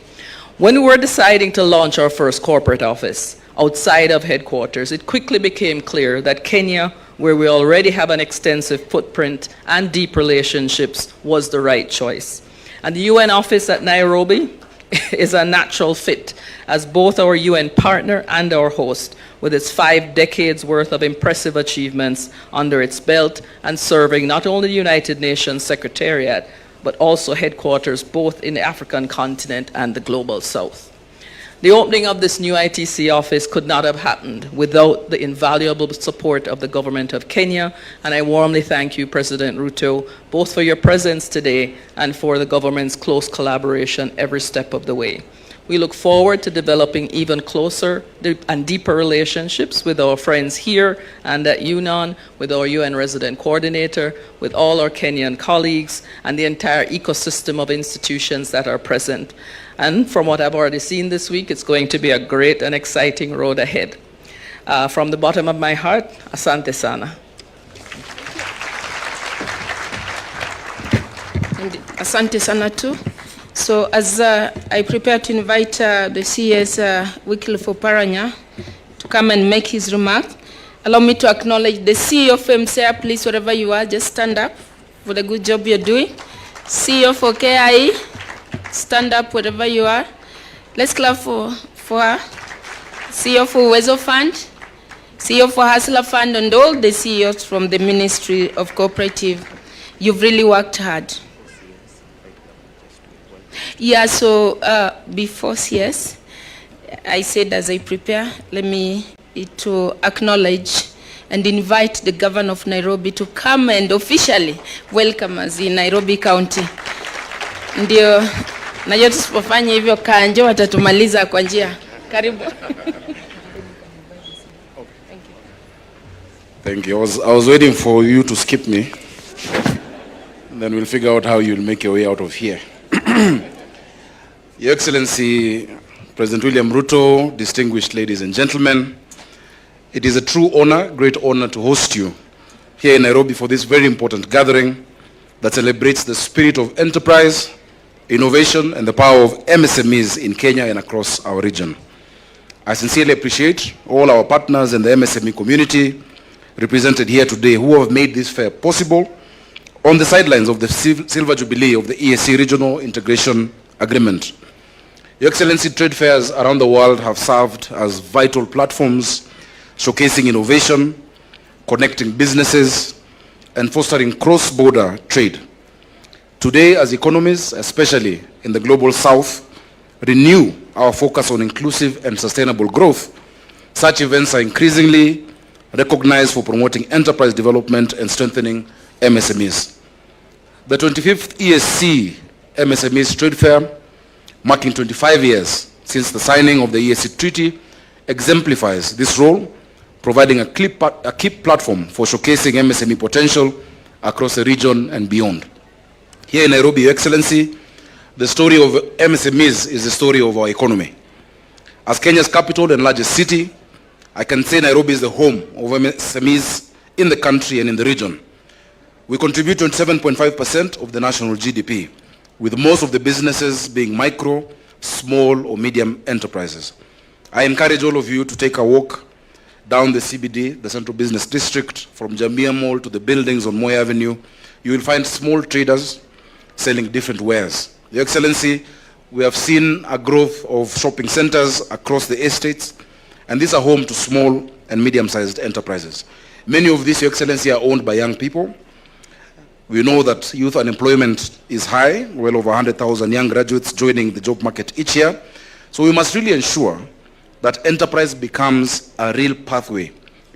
When we were deciding to launch our first corporate office outside of headquarters, it quickly became clear that Kenya, where we already have an extensive footprint and deep relationships, was the right choice. And the UN office at Nairobi is a natural fit as both our UN partner and our host, with its 5 decades worth of impressive achievements under its belt and serving not only the United Nations Secretariat, but also headquarters both in the African continent and the global south. The opening of this new ITC office could not have happened without the invaluable support of the government of Kenya, and I warmly thank you, President Ruto, both for your presence today and for the government's close collaboration every step of the way. We look forward to developing even closer and deeper relationships with our friends here and at UNON, with our UN resident coordinator, with all our Kenyan colleagues, and the entire ecosystem of institutions that are present. And from what I've already seen this week, it's going to be a great and exciting road ahead. From the bottom of my heart, asante sana. And asante sana too. So as I prepare to invite the CS Wycliffe Oparanya to come and make his remarks, allow me to acknowledge the CEO of MSEA. Please, wherever you are, just stand up for the good job you're doing. CEO for KIE, stand up wherever you are. Let's clap for her. CEO for Uwezo Fund, CEO for Hustler Fund, and all the CEOs from the Ministry of Cooperative. You've really worked hard. Yeah, so before CS, I said as I prepare, let me to acknowledge and invite the governor of Nairobi to come and officially welcome us in Nairobi County. Ndio, najua tusipofanya hivyo Kanjo watatumaliza kwa njia. Karibu. Thank you. I was waiting for you to skip me. Then we'll figure out how you'll make your way out of here. Your Excellency, President William Ruto, distinguished ladies and gentlemen, it is a true honor, great honor to host you here in Nairobi for this very important gathering that celebrates the spirit of enterprise, innovation, and the power of MSMEs in Kenya and across our region. I sincerely appreciate all our partners in the MSME community represented here today who have made this fair possible on the sidelines of the Silver Jubilee of the EAC Regional Integration Agreement. Your Excellency, trade fairs around the world have served as vital platforms showcasing innovation, connecting businesses, and fostering cross-border trade. Today, as economies, especially in the global south, renew our focus on inclusive and sustainable growth, such events are increasingly recognized for promoting enterprise development and strengthening MSMEs. The 25th EAC MSMEs Trade Fair, marking 25 years since the signing of the EAC Treaty, exemplifies this role, providing a key platform for showcasing MSME potential across the region and beyond. Here in Nairobi, Your Excellency, the story of MSMEs is the story of our economy. As Kenya's capital and largest city, I can say Nairobi is the home of MSMEs in the country and in the region. We contribute 27.5% of the national GDP, with most of the businesses being micro, small, or medium enterprises. I encourage all of you to take a walk down the CBD, the Central Business District, from Jamia Mall to the buildings on Moy Avenue. You will find small traders selling different wares. Your Excellency, we have seen a growth of shopping centers across the estates, and these are home to small and medium-sized enterprises. Many of these, Your Excellency, are owned by young people. We know that youth unemployment is high, well over 100,000 young graduates joining the job market each year. So we must really ensure that enterprise becomes a real pathway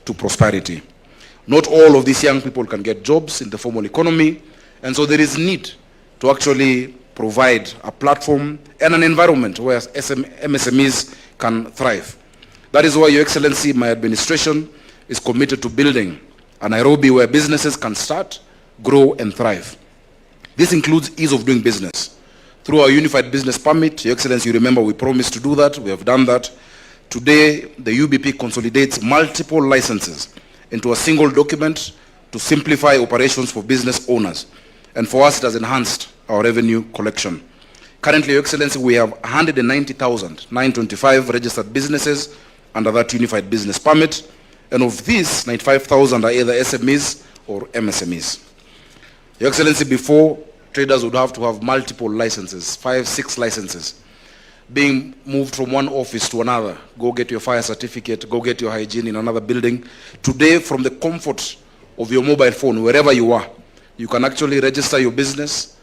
to prosperity. Not all of these young people can get jobs in the formal economy, and so there is need to actually provide a platform and an environment where MSMEs can thrive. That is why, Your Excellency, my administration is committed to building a Nairobi where businesses can start, grow, and thrive. This includes ease of doing business. Through our Unified Business Permit, Your Excellency, you remember we promised to do that. We have done that. Today, the UBP consolidates multiple licenses into a single document to simplify operations for business owners. And for us, it has enhanced our revenue collection. Currently, Your Excellency, we have 190,925 registered businesses under that Unified Business Permit. And of these, 95,000 are either SMEs or MSMEs. Your Excellency, before, traders would have to have multiple licenses, 5, 6 licenses, being moved from one office to another. Go get your fire certificate, go get your hygiene in another building. Today, from the comfort of your mobile phone, wherever you are, you can actually register your business,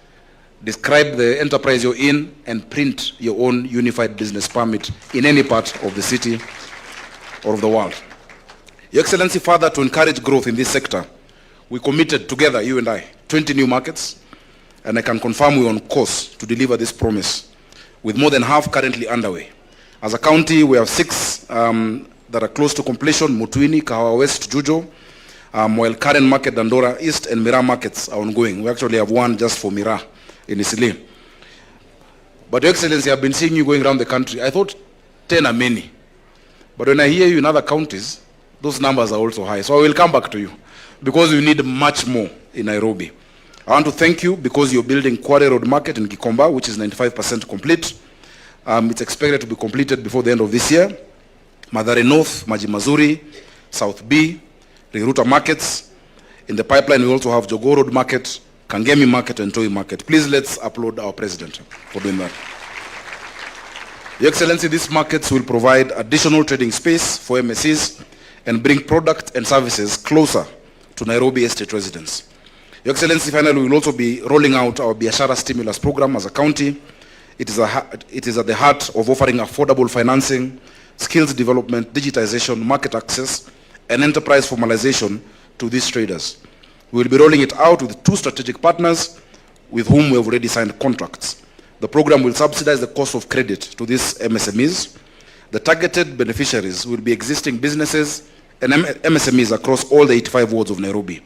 describe the enterprise you're in, and print your own Unified Business Permit in any part of the city or of the world. Your Excellency, further to encourage growth in this sector, we committed together, you and I, 20 new markets, and I can confirm we're on course to deliver this promise, with more than half currently underway. As a county, we have 6 that are close to completion: Mutuini, Kahawa West, Jujo, while Karen Market, Dandora East, and Mira markets are ongoing. We actually have one just for Mira in Isili. But Your Excellency, I've been seeing you going around the country. I thought 10 are many. But when I hear you in other counties, those numbers are also high. So I will come back to you, because we need much more in Nairobi. I want to thank you because you're building Quarry Road Market in Gikomba, which is 95% complete. It's expected to be completed before the end of this year. Mathare North, Maji Mazuri, South B, Ruto markets. In the pipeline, we also have Jogoo Road Market, Kangemi Market, and Toi Market. Please let's applaud our president for doing that. Your Excellency, these markets will provide additional trading space for MSEs and bring product and services closer to Nairobi estate residents. Your Excellency, finally, we will also be rolling out our Biashara Stimulus Program as a county. It is at the heart of offering affordable financing, skills development, digitization, market access, and enterprise formalization to these traders. We will be rolling it out with 2 strategic partners with whom we have already signed contracts. The program will subsidize the cost of credit to these MSMEs. The targeted beneficiaries will be existing businesses and MSMEs across all the 85 wards of Nairobi.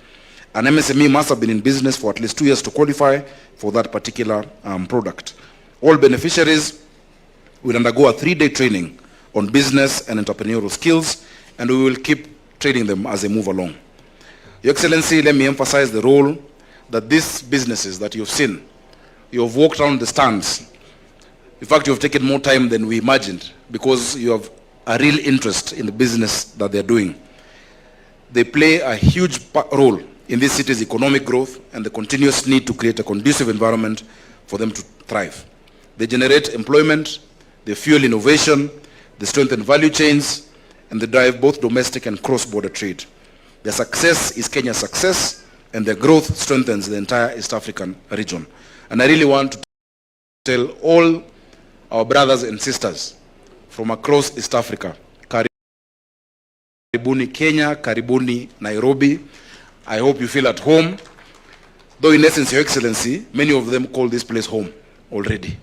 An MSME must have been in business for at least 2 years to qualify for that particular product. All beneficiaries will undergo a 3-day training on business and entrepreneurial skills, and we will keep training them as they move along. Your Excellency, let me emphasize the role that these businesses that you've seen, you have walked around the stands. In fact, you have taken more time than we imagined because you have a real interest in the business that they're doing. They play a huge role in this city's economic growth and the continuous need to create a conducive environment for them to thrive. They generate employment, they fuel innovation, they strengthen value chains, and they drive both domestic and cross-border trade. Their success is Kenya's success, and their growth strengthens the entire East African region. And I really want to tell all our brothers and sisters from across East Africa, Karibuni Kenya, Karibuni Nairobi. I hope you feel at home. Though in essence, Your Excellency, many of them call this place home already.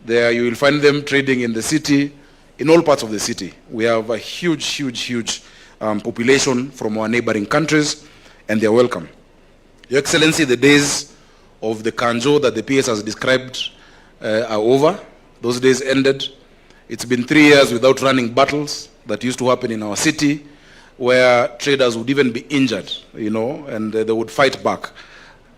There you will find them trading in the city, in all parts of the city. We have a huge population from our neighboring countries, and they are welcome. Your Excellency, the days of the kanjo that the PS has described are over. Those days ended. It's been 3 years without running battles that used to happen in our city, where traders would even be injured, and they would fight back.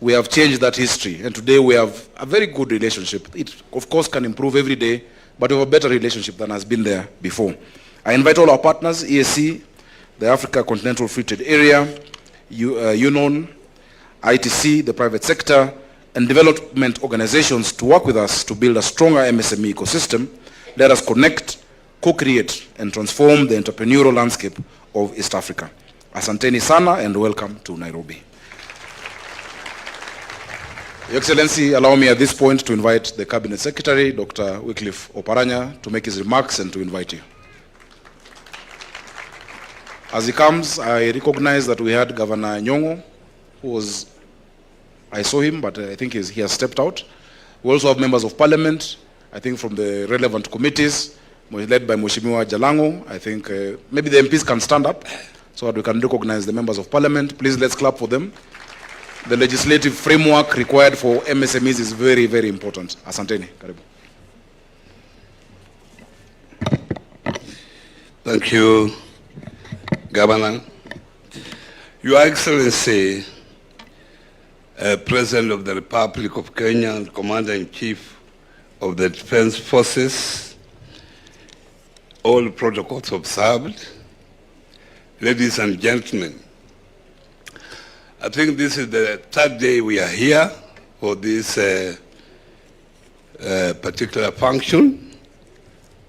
We have changed that history, and today we have a very good relationship. It, of course, can improve every day, but we have a better relationship than has been there before. I invite all our partners, EAC, the Africa Continental Free Trade Area, UNON, ITC, the private sector, and development organizations to work with us to build a stronger MSME ecosystem. Let us connect, co-create, and transform the entrepreneurial landscape of East Africa. Asanteni sana and welcome to Nairobi. Your Excellency, allow me at this point to invite the Cabinet Secretary, Dr. Wycliffe Oparanya, to make his remarks and to invite you. As he comes, I recognize that we had Governor Nyong'o, who was, I saw him, but I think he has stepped out. We also have members of parliament, I think from the relevant committees, led by Mheshimiwa Jalango. I think maybe the MPs can stand up so that we can recognize the members of parliament. Please, let's clap for them. The legislative framework required for MSMEs is very, very important. Asanteni. Karibu. Thank you, Governor. Your Excellency, President of the Republic of Kenya and Commander-in-Chief of the Defense Forces, all protocols observed, ladies and gentlemen, I think this is the 3rd day we are here for this particular function.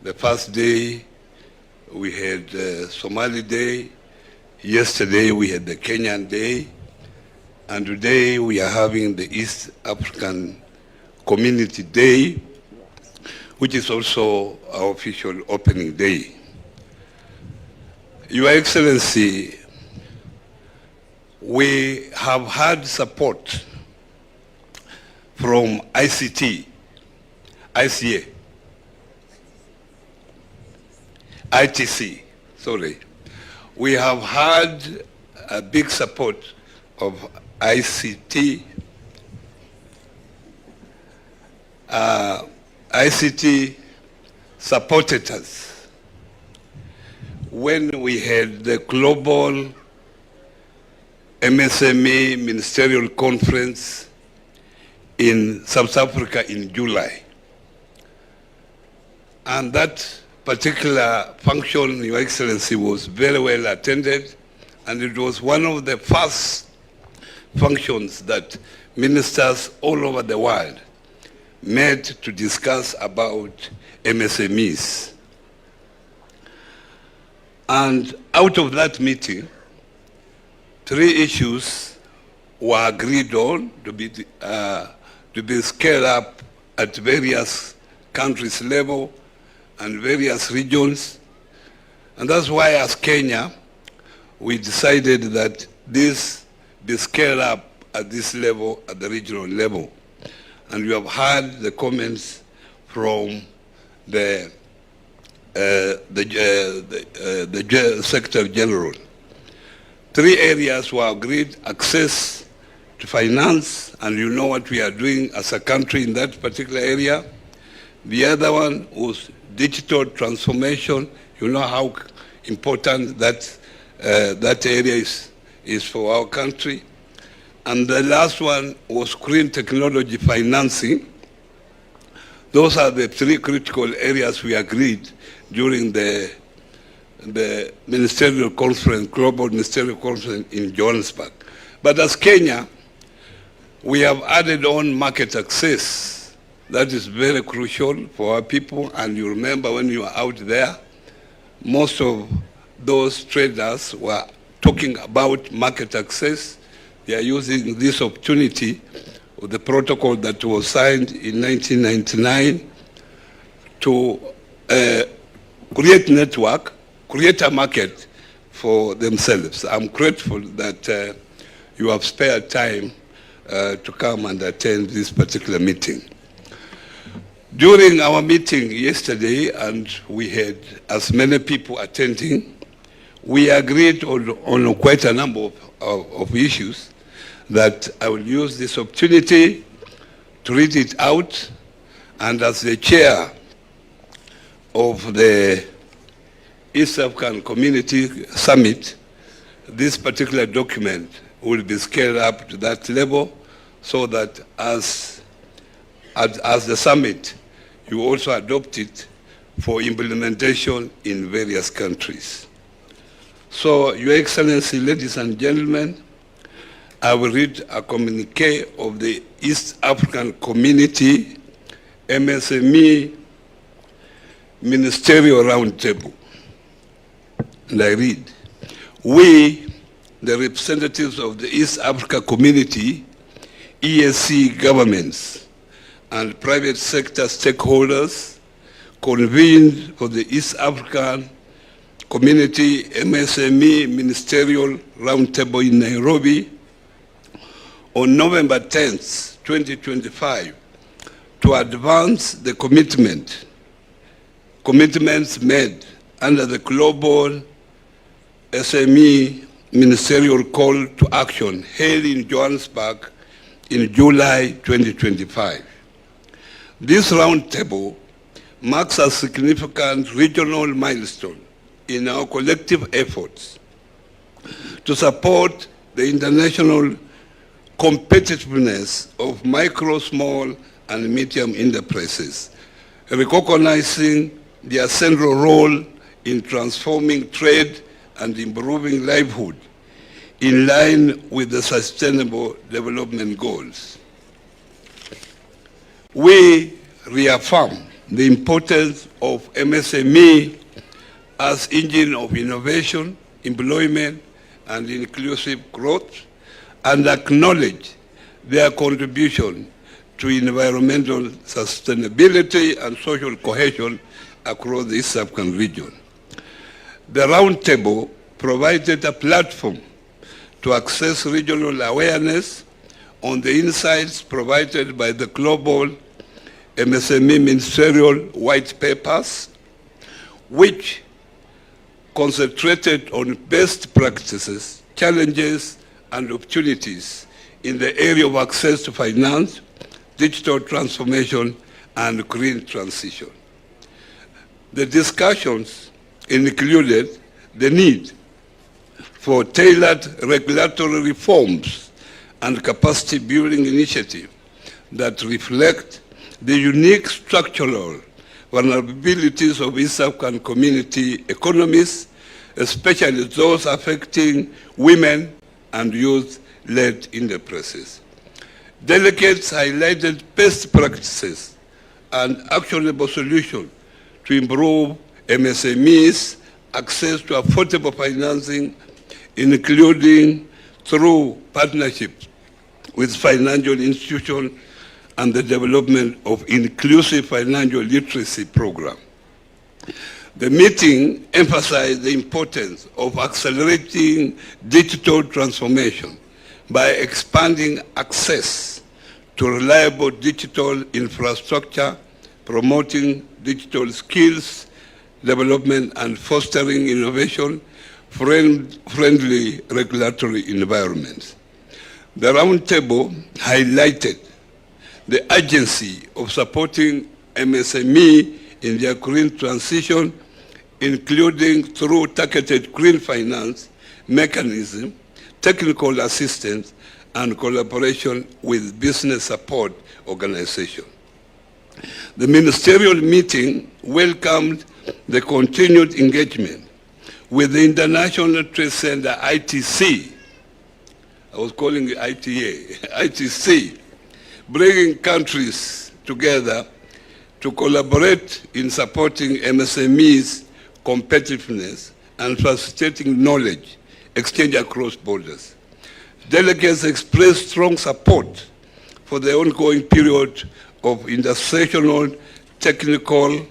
The first day we had Somali Day, yesterday we had the Kenyan Day, and today we are having the East African Community Day, which is also our official opening day. Your Excellency, we have had support from ICT, ICA, ITC, sorry. We have had a big support of ICT. ICT supported us when we had the global MSME Ministerial Conference in South Africa in July. And that particular function, Your Excellency, was very well attended, and it was one of the first functions that ministers all over the world met to discuss about MSMEs. And out of that meeting, 3 issues were agreed on to be scaled up at various countries level and various regions. And that's why, as Kenya, we decided that this be scaled up at this level, at the regional level. And you have heard the comments from the Secretary General. 3 areas were agreed: access to finance, and you know what we are doing as a country in that particular area. The other one was digital transformation. You know how important that area is for our country. And the last one was green technology financing. Those are the 3 critical areas we agreed during the Ministerial Conference, Global Ministerial Conference in Johannesburg. But as Kenya, we have added on market access. That is very crucial for our people. And you remember when you were out there, most of those traders were talking about market access. They are using this opportunity of the protocol that was signed in 1999 to create network, create a market for themselves. I'm grateful that you have spared time to come and attend this particular meeting. During our meeting yesterday, and we had as many people attending, we agreed on quite a number of issues that I will use this opportunity to read it out. And as the chair of the East African Community Summit, this particular document will be scaled up to that level, so that as the summit, you also adopt it for implementation in various countries. So, Your Excellency, ladies and gentlemen, I will read a communique of the East African Community MSME Ministerial Roundtable. And I read, we, the representatives of the East Africa Community, EAC governments, and private sector stakeholders, convened for the East African Community MSME Ministerial Roundtable in Nairobi on November 10th, 2025, to advance the commitments made under the Global SME Ministerial Call to Action held in Johannesburg in July 2025. This roundtable marks a significant regional milestone in our collective efforts to support the international competitiveness of micro, small, and medium enterprises, recognizing their central role in transforming trade and improving livelihood in line with the Sustainable Development Goals. We reaffirm the importance of MSME as engine of innovation, employment, and inclusive growth, and acknowledge their contribution to environmental sustainability and social cohesion across the East African region. The roundtable provided a platform to access regional awareness on the insights provided by the global MSME ministerial white papers, which concentrated on best practices, challenges, and opportunities in the area of access to finance, digital transformation, and green transition. The discussions included the need for tailored regulatory reforms and capacity building initiatives that reflect the unique structural vulnerabilities of East African community economies, especially those affecting women and youth-led enterprises. Delegates highlighted best practices and actionable solutions to improve MSMEs access to affordable financing, including through partnerships with financial institutions and the development of inclusive financial literacy program. The meeting emphasized the importance of accelerating digital transformation by expanding access to reliable digital infrastructure, promoting digital skills development, and fostering innovation, friendly regulatory environments. The roundtable highlighted the urgency of supporting MSME in their green transition, including through targeted green finance mechanism, technical assistance, and collaboration with business support organizations. The ministerial meeting welcomed the continued engagement with the International Trade Center, ITC, I was calling it ITA, ITC, bringing countries together to collaborate in supporting MSMEs' competitiveness and facilitating knowledge exchange across borders. Delegates expressed strong support for the ongoing period of intersessional technical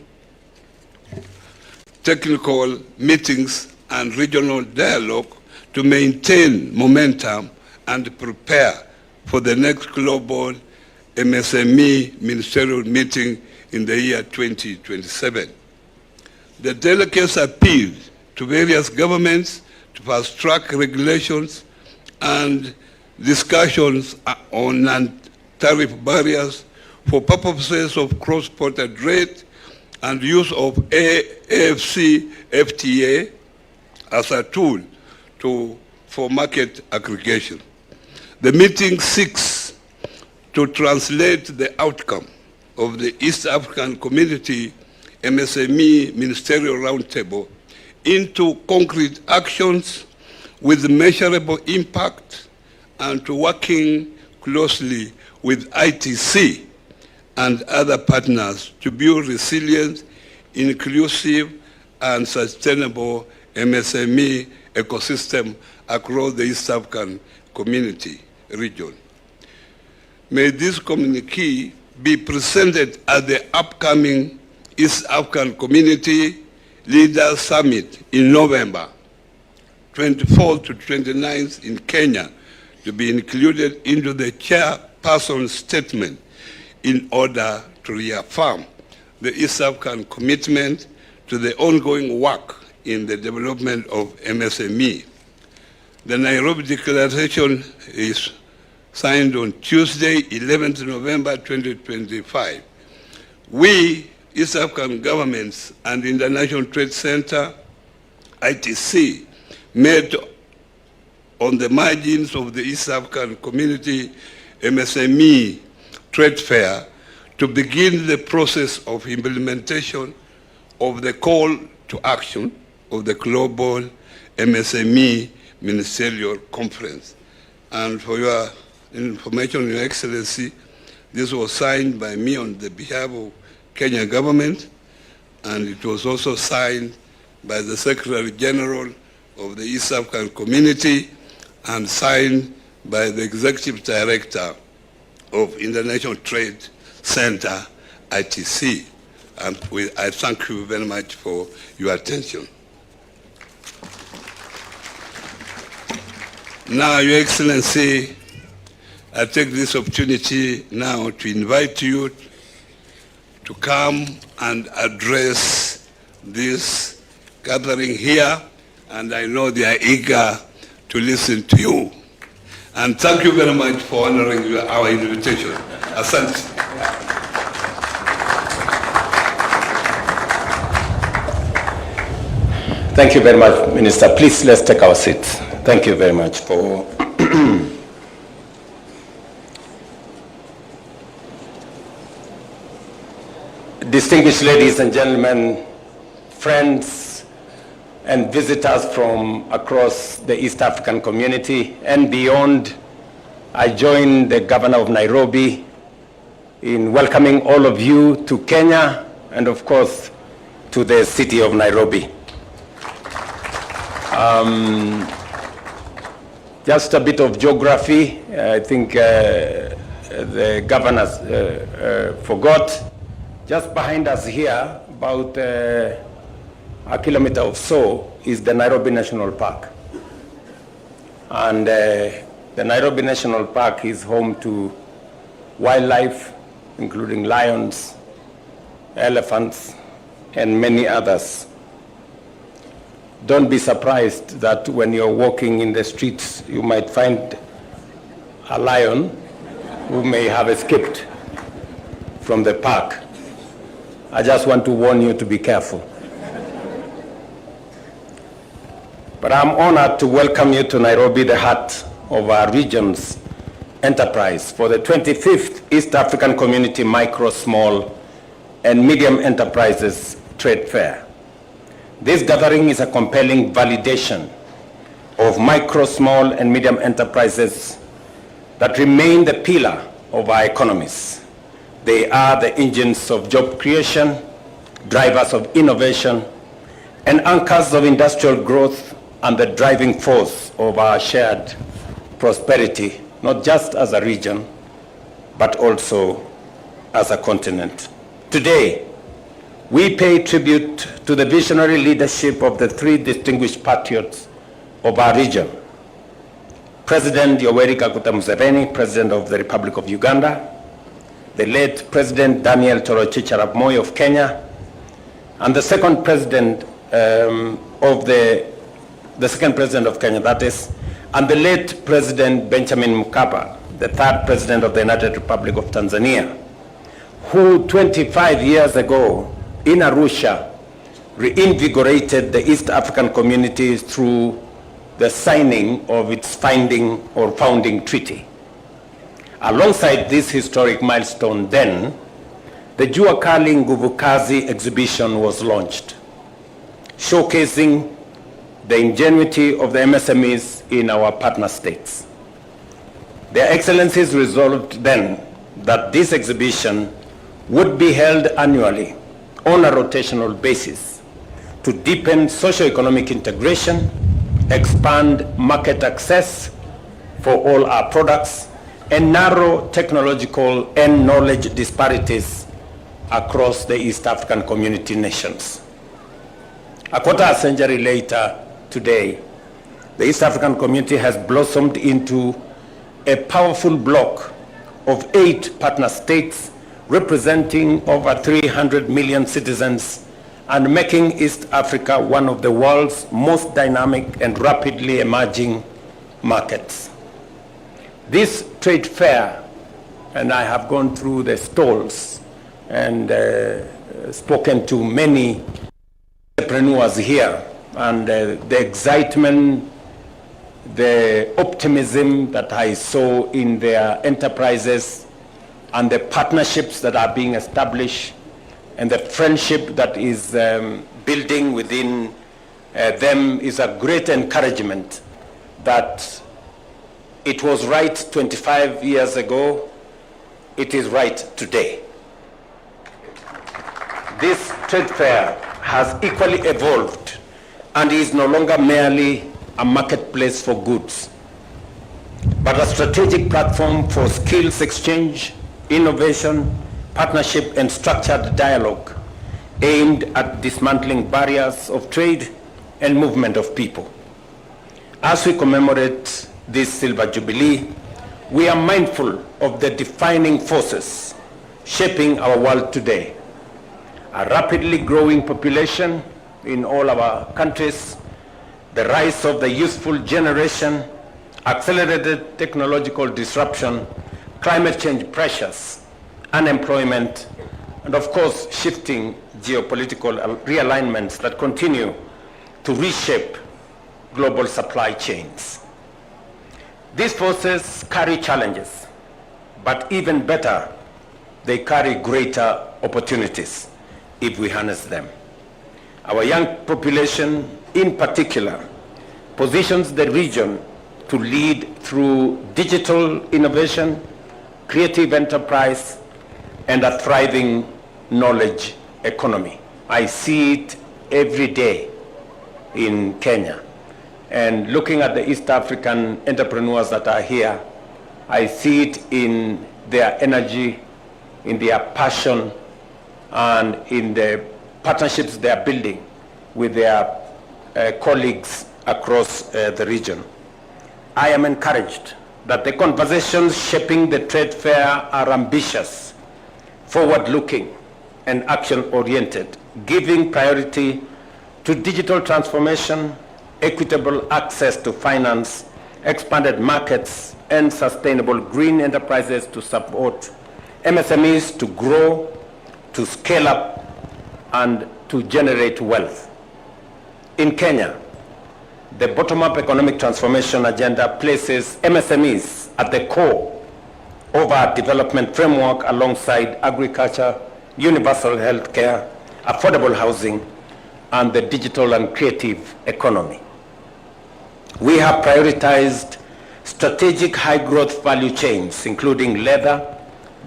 meetings and regional dialogue to maintain momentum and prepare for the next global MSME ministerial meeting in the year 2027. The delegates appealed to various governments to fast-track regulations and discussions on non-tariff barriers for purposes of cross-border trade and use of AFC FTA as a tool for market aggregation. The meeting seeks to translate the outcome of the East African Community MSME Ministerial Roundtable into concrete actions with measurable impact, and to working closely with ITC and other partners to build resilient, inclusive, and sustainable MSME ecosystem across the East African Community region. May this communique be presented at the upcoming East African Community Leaders Summit in November 24th to 29th in Kenya, to be included into the chairperson's statement in order to reaffirm the East African commitment to the ongoing work in the development of MSME. The Nairobi Declaration is signed on Tuesday, 11th November 2025. We, East African governments and International Trade Center, ITC, met on the margins of the East African Community MSME Trade Fair to begin the process of implementation of the call to action of the Global MSME Ministerial Conference. And for your information, Your Excellency, this was signed by me on the behalf of Kenya government, and it was also signed by the Secretary General of the East African Community and signed by the Executive Director of International Trade Center, ITC. And I thank you very much for your attention. Now, Your Excellency, I take this opportunity now to invite you to come and address this gathering here, and I know they are eager to listen to you. And thank you very much for honoring our invitation. Asante. Thank you very much, Minister. Please, let's take our seats. Thank you very much for distinguished ladies and gentlemen, friends and visitors from across the East African community and beyond, I join the Governor of Nairobi in welcoming all of you to Kenya and of course to the city of Nairobi. Just a bit of geography. I think the governor forgot. Just behind us here, about a kilometer or so, is the Nairobi National Park. And the Nairobi National Park is home to wildlife, including lions, elephants, and many others. Don't be surprised that when you're walking in the streets, you might find a lion who may have escaped from the park. I just want to warn you to be careful. But I'm honored to welcome you to Nairobi, the heart of our region's enterprise, for the 25th East African Community Micro, Small, and Medium Enterprises Trade Fair. This gathering is a compelling validation of micro, small, and medium enterprises that remain the pillar of our economies. They are the engines of job creation, drivers of innovation, and anchors of industrial growth and the driving force of our shared prosperity, not just as a region, but also as a continent. Today, we pay tribute to the visionary leadership of the three distinguished patriots of our region. President Yoweri Kaguta Museveni, President of the Republic of Uganda, the late President Daniel Toroitich arap Moi of Kenya, and the second President second President of Kenya, that is, and the late President Benjamin Mkapa, the third President of the United Republic of Tanzania, who 25 years ago in Arusha reinvigorated the East African communities through the signing of its founding treaty. Alongside this historic milestone then, the Jua Kali Nguvu Kazi exhibition was launched, showcasing the ingenuity of the MSMEs in our partner states. Their Excellencies resolved then that this exhibition would be held annually on a rotational basis to deepen socio-economic integration, expand market access for all our products, and narrow technological and knowledge disparities across the East African community nations. A quarter century later, today, the East African community has blossomed into a powerful bloc of 8 partner states representing over 300 million citizens and making East Africa one of the world's most dynamic and rapidly emerging markets. This trade fair, and I have gone through the stalls and spoken to many entrepreneurs here, and the excitement, the optimism that I saw in their enterprises, and the partnerships that are being established, and the friendship that is building within them is a great encouragement that it was right 25 years ago, it is right today. This trade fair has equally evolved and is no longer merely a marketplace for goods, but a strategic platform for skills exchange, innovation, partnership, and structured dialogue aimed at dismantling barriers of trade and movement of people. As we commemorate this Silver Jubilee, we are mindful of the defining forces shaping our world today. A rapidly growing population in all our countries, the rise of the youthful generation, accelerated technological disruption, climate change pressures, unemployment, and of course, shifting geopolitical realignments that continue to reshape global supply chains. These forces carry challenges, but even better, they carry greater opportunities. if we harness them. Our young population, in particular, positions the region to lead through digital innovation, creative enterprise, and a thriving knowledge economy. I see it every day in Kenya. And looking at the East African entrepreneurs that are here, I see it in their energy, in their passion, and in the partnerships they are building with their colleagues across the region. I am encouraged that the conversations shaping the trade fair are ambitious, forward-looking, and action-oriented, giving priority to digital transformation, equitable access to finance, expanded markets, and sustainable green enterprises to support MSMEs to grow, to scale up, and to generate wealth. In Kenya, the bottom-up economic transformation agenda places MSMEs at the core of our development framework alongside agriculture, universal health care, affordable housing, and the digital and creative economy. We have prioritized strategic high-growth value chains, including leather,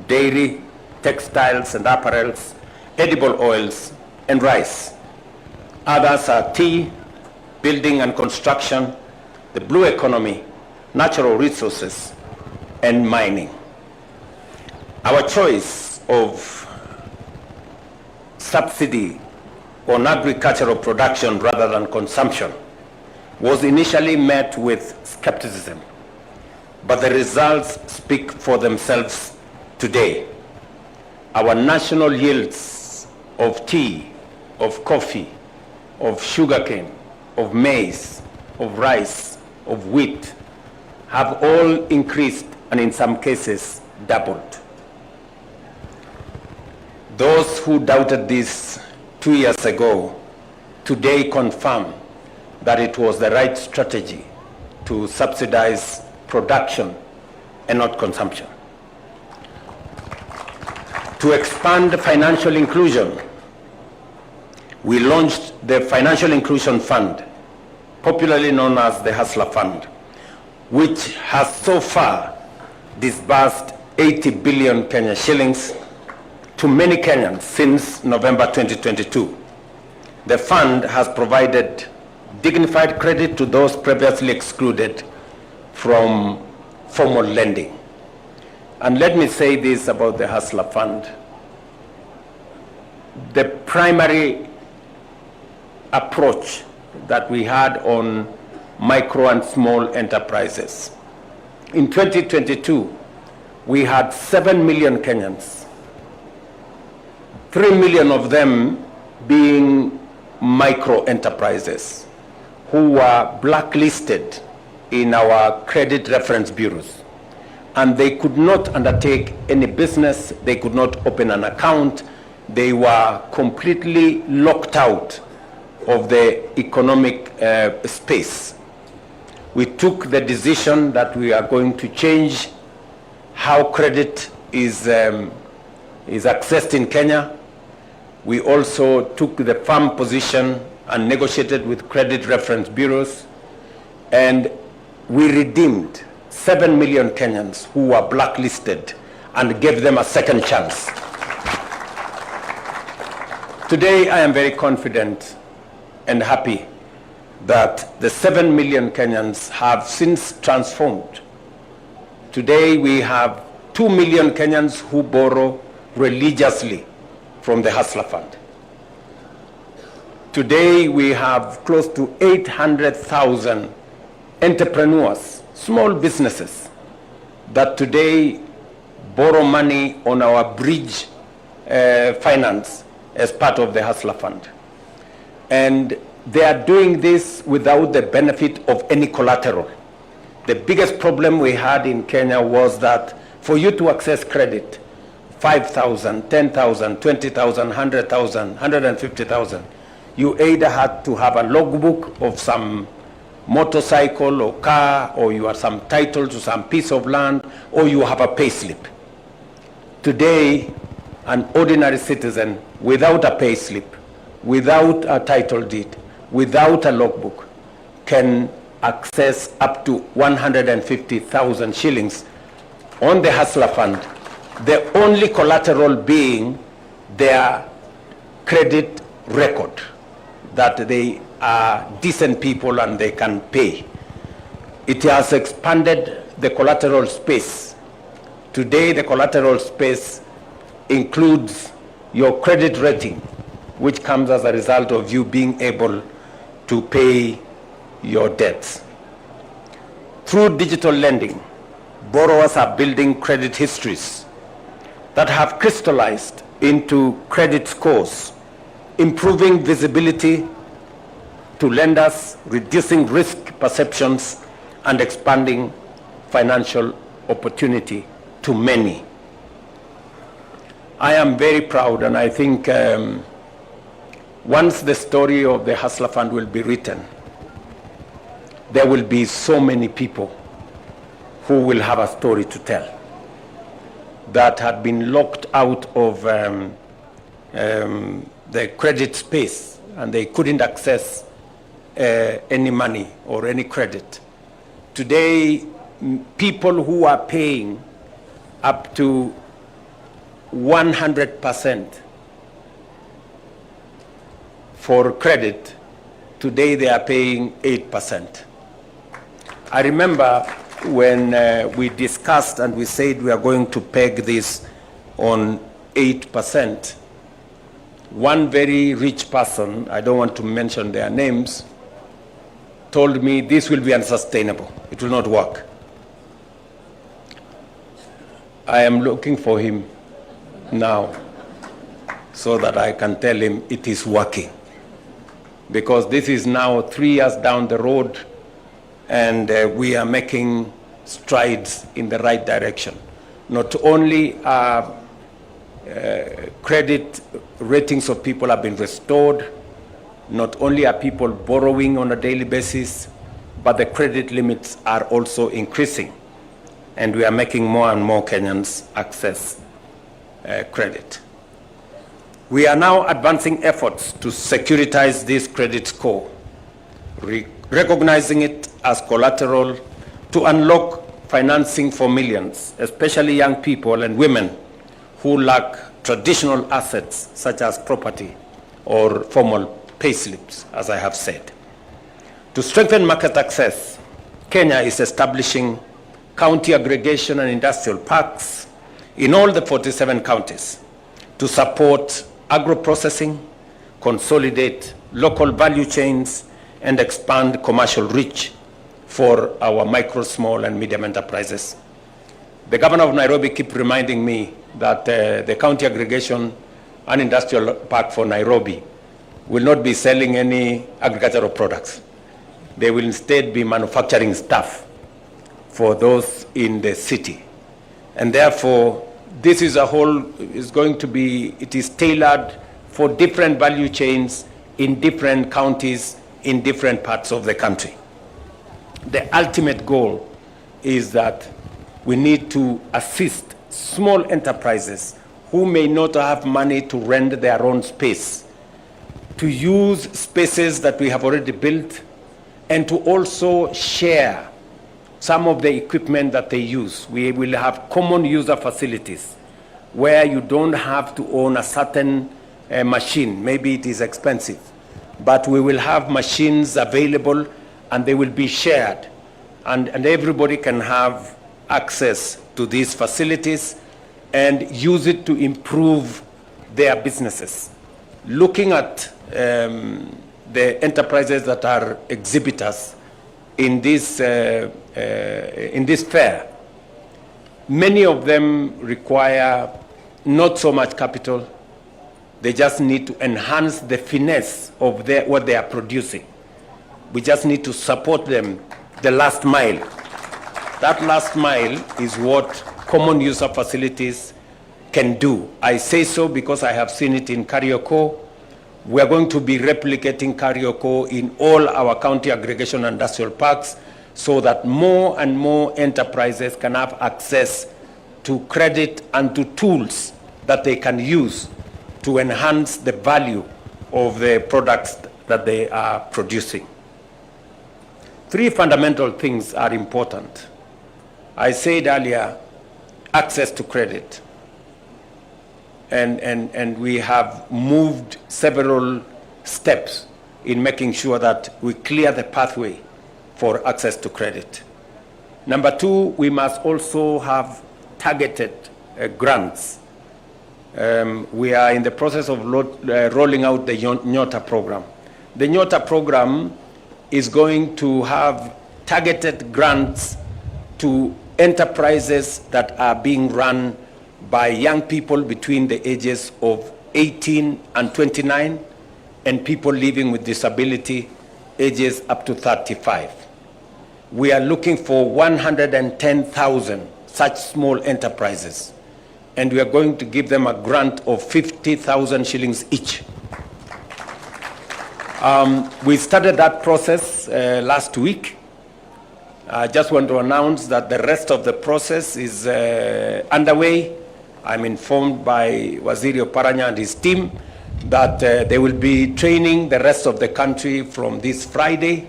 dairy, textiles and apparels, edible oils, and rice. Others are tea, building and construction, the blue economy, natural resources, and mining. Our choice of subsidy on agricultural production rather than consumption was initially met with skepticism, but the results speak for themselves today. Our national yields of tea, of coffee, of sugarcane, of maize, of rice, of wheat have all increased and in some cases doubled. Those who doubted this 2 years ago today confirm that it was the right strategy to subsidize production and not consumption. To expand financial inclusion, we launched the Financial Inclusion Fund, popularly known as the Hustler Fund, which has so far disbursed 80 billion Kenya shillings to many Kenyans since November 2022. The fund has provided dignified credit to those previously excluded from formal lending. And let me say this about the Hustler Fund. The primary approach that we had on micro and small enterprises. In 2022, we had 7 million Kenyans, 3 million of them being micro enterprises who were blacklisted in our credit reference bureaus. And they could not undertake any business, they could not open an account, they were completely locked out of the economic space. We took the decision that we are going to change how credit is accessed in Kenya. We also took the firm position and negotiated with credit reference bureaus, and we redeemed 7 million Kenyans who were blacklisted and gave them a second chance. Today, I am very confident and happy that the 7 million Kenyans have since transformed. Today, we have 2 million Kenyans who borrow religiously from the Hustler Fund. Today, we have close to 800,000 entrepreneurs, small businesses, that today borrow money on our bridge finance as part of the Hustler Fund. And they are doing this without the benefit of any collateral. The biggest problem we had in Kenya was that for you to access credit, 5,000, 10,000, 20,000, 100,000, 150,000, you either had to have a logbook of some motorcycle or car, or you have some title to some piece of land, or you have a payslip. Today, an ordinary citizen without a pay slip, without a title deed, without a logbook, can access up to 150,000 shillings on the Hustler Fund, the only collateral being their credit record, that they are decent people and they can pay. It has expanded the collateral space. Today, the collateral space includes your credit rating, which comes as a result of you being able to pay your debts. Through digital lending, borrowers are building credit histories that have crystallized into credit scores, improving visibility to lenders, reducing risk perceptions, and expanding financial opportunity to many. I am very proud, and I think once the story of the Hustler Fund will be written, there will be so many people who will have a story to tell that had been locked out of the credit space and they couldn't access any money or any credit. Today, people who are paying up to 100% for credit, today they are paying 8%. I remember when we discussed and we said we are going to peg this on 8%, one very rich person, I don't want to mention their names, told me this will be unsustainable. It will not work. I am looking for him now so that I can tell him it is working. Because this is now 3 years down the road and we are making strides in the right direction. Not only are credit ratings of people have been restored, not only are people borrowing on a daily basis, but the credit limits are also increasing. And we are making more and more Kenyans access credit. We are now advancing efforts to securitize this credit score, recognizing it as collateral to unlock financing for millions, especially young people and women who lack traditional assets such as property or formal payslips, as I have said. To strengthen market access, Kenya is establishing county aggregation and industrial parks in all the 47 counties to support agro-processing, consolidate local value chains, and expand commercial reach for our micro, small, and medium enterprises. The governor of Nairobi keeps reminding me that the county aggregation and industrial park for Nairobi will not be selling any agricultural products. They will instead be manufacturing stuff for those in the city. And therefore, this is going to be, it is tailored for different value chains in different counties in different parts of the country. The ultimate goal is that we need to assist small enterprises who may not have money to rent their own space, to use spaces that we have already built, and to also share some of the equipment that they use. We will have common user facilities where you don't have to own a certain machine. Maybe it is expensive, but we will have machines available and they will be shared, and everybody can have access to these facilities and use it to improve their businesses. Looking at the enterprises that are exhibitors in this fair, many of them require not so much capital. They just need to enhance the finesse of what they are producing. We just need to support them the last mile. That last mile is what common user facilities can do. I say so because I have seen it in Karioko. We are going to be replicating Karioko in all our county aggregation and industrial parks so that more and more enterprises can have access to credit and to tools that they can use to enhance the value of the products that they are producing. Three fundamental things are important. I said earlier, access to credit. And we have moved several steps in making sure that we clear the pathway for access to credit. Number two, we must also have targeted grants. We are in the process of rolling out the Nyota program. The Nyota program is going to have targeted grants to enterprises that are being run by young people between the ages of 18 and 29 and people living with disability ages up to 35. We are looking for 110,000 such small enterprises, and we are going to give them a grant of 50,000 shillings each. We started that process last week. I just want to announce that the rest of the process is underway. I'm informed by Waziri Oparanya and his team that they will be training the rest of the country from this Friday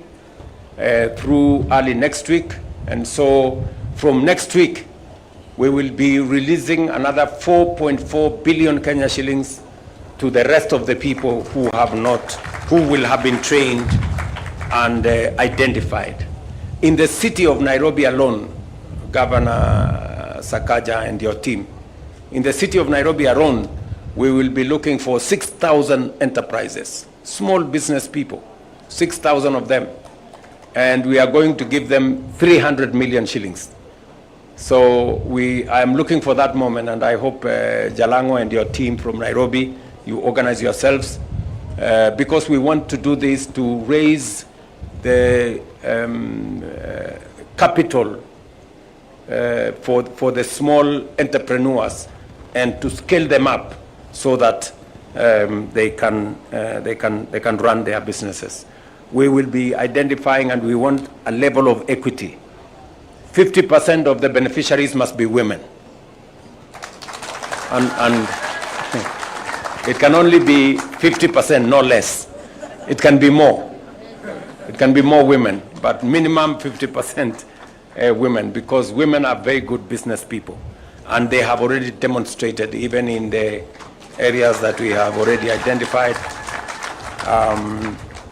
through early next week. And so from next week, we will be releasing another 4.4 billion Kenya shillings to the rest of the people who will have been trained and identified. In the city of Nairobi alone, Governor Sakaja and your team, in the city of Nairobi alone, we will be looking for 6,000 enterprises, small business people, 6,000 of them. And we are going to give them 300 million shillings. So I am looking for that moment, and I hope Jalango and your team from Nairobi, you organize yourselves, because we want to do this to raise the capital for the small entrepreneurs and to scale them up so that they can run their businesses. We will be identifying, and we want a level of equity. 50% of the beneficiaries must be women. And it can only be 50%, no less. It can be more. It can be more women, but minimum 50% women, because women are very good business people. And they have already demonstrated, even in the areas that we have already identified.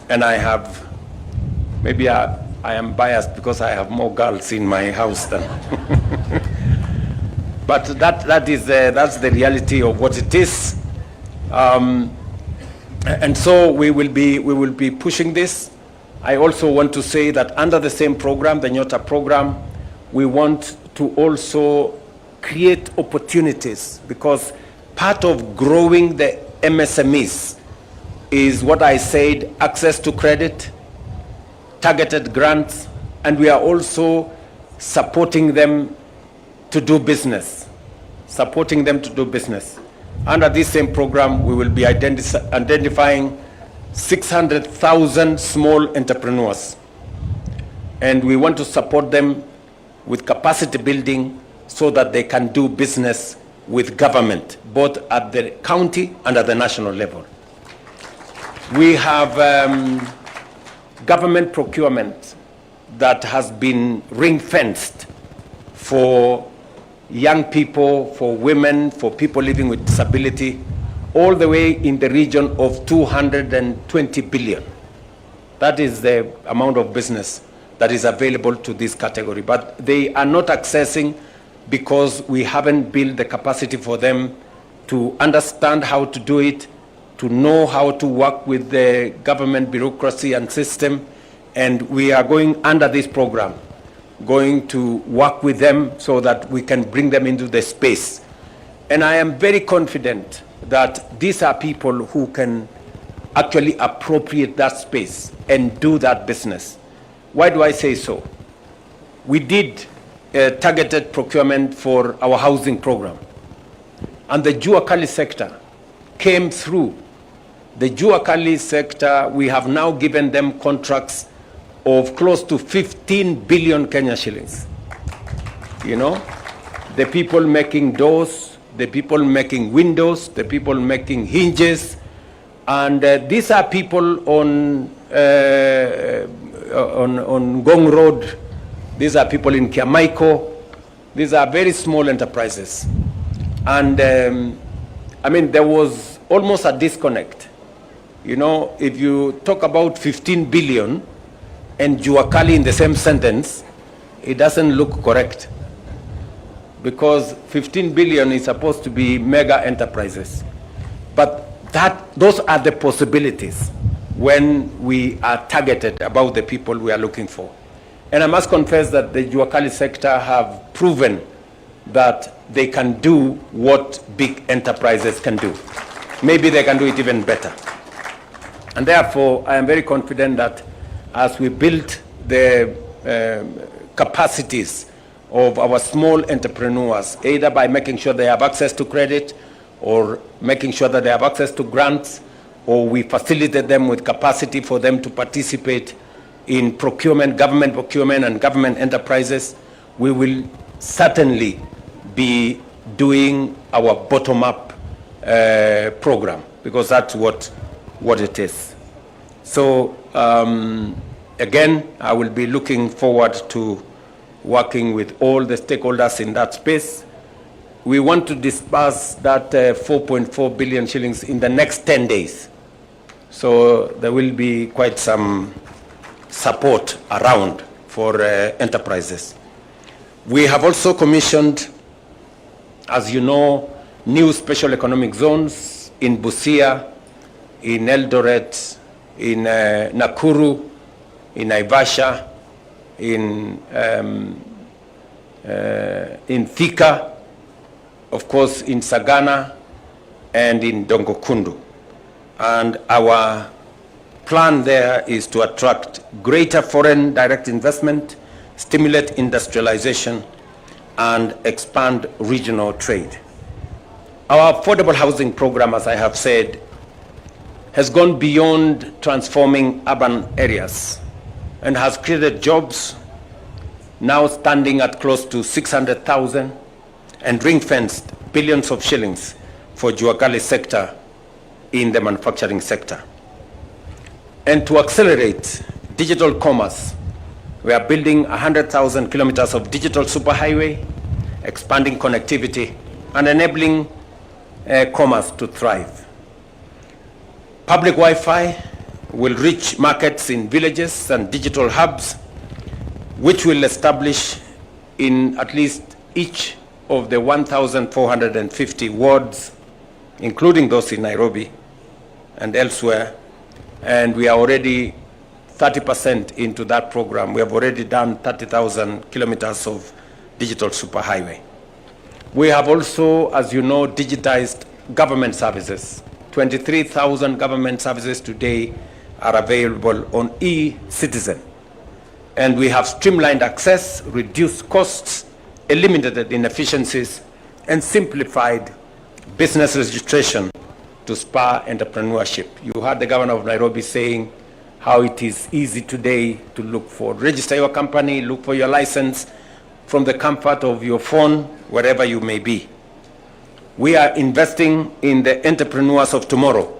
And I have, maybe I am biased because I have more girls in my house than. But that's the reality of what it is. And so we will be pushing this. I also want to say that under the same program, the Nyota program, we want to also create opportunities, because part of growing the MSMEs is what I said: access to credit, targeted grants, and we are also supporting them to do business. Under this same program, we will be identifying 600,000 small entrepreneurs, and we want to support them with capacity building so that they can do business with government, both at the county and at the national level. We have government procurement that has been ring-fenced for young people, for women, for people living with disability, all the way in the region of 220 billion. That is the amount of business that is available to this category. But they are not accessing because we haven't built the capacity for them to understand how to do it, to know how to work with the government bureaucracy and system. And we are going under this program, going to work with them so that we can bring them into the space. And I am very confident that these are people who can actually appropriate that space and do that business. Why do I say so? We did targeted procurement for our housing program, and the Jua Kali sector came through. The Jua Kali sector, we have now given them contracts of close to 15 billion Kenya shillings. You know, the people making doors, the people making windows, the people making hinges, and these are people on Gong Road. These are people in Kiamaiko. These are very small enterprises. And I mean, there was almost a disconnect. You know, if you talk about 15 billion and Juakali in the same sentence, it doesn't look correct. Because 15 billion is supposed to be mega enterprises. But those are the possibilities when we are targeted about the people we are looking for. And I must confess that the Juakali sector have proven that they can do what big enterprises can do. Maybe they can do it even better. And therefore, I am very confident that as we build the capacities of our small entrepreneurs, either by making sure they have access to credit or making sure that they have access to grants, or we facilitate them with capacity for them to participate in procurement, government procurement and government enterprises, we will certainly be doing our bottom-up program, because that's what it is. So again, I will be looking forward to working with all the stakeholders in that space. We want to disburse that 4.4 billion shillings in the next 10 days. So there will be quite some support around for enterprises. We have also commissioned, as you know, new special economic zones in Busia, in Eldoret, in Nakuru, in Naivasha, in Thika, of course in Sagana, and in Dongokundu. And our plan there is to attract greater foreign direct investment, stimulate industrialization, and expand regional trade. Our affordable housing program, as I have said, has gone beyond transforming urban areas and has created jobs now standing at close to 600,000 and ring-fenced billions of shillings for Juakali sector in the manufacturing sector. And to accelerate digital commerce, we are building 100,000 kilometers of digital superhighway, expanding connectivity, and enabling commerce to thrive. Public Wi-Fi will reach markets in villages and digital hubs, which will establish in at least each of the 1,450 wards, including those in Nairobi and elsewhere. And we are already 30% into that program. We have already done 30,000 kilometers of digital superhighway. We have also, as you know, digitized government services. 23,000 government services today are available on e-Citizen. And we have streamlined access, reduced costs, eliminated inefficiencies, and simplified business registration to spur entrepreneurship. You heard the governor of Nairobi saying how it is easy today to register your company, look for your license from the comfort of your phone, wherever you may be. We are investing in the entrepreneurs of tomorrow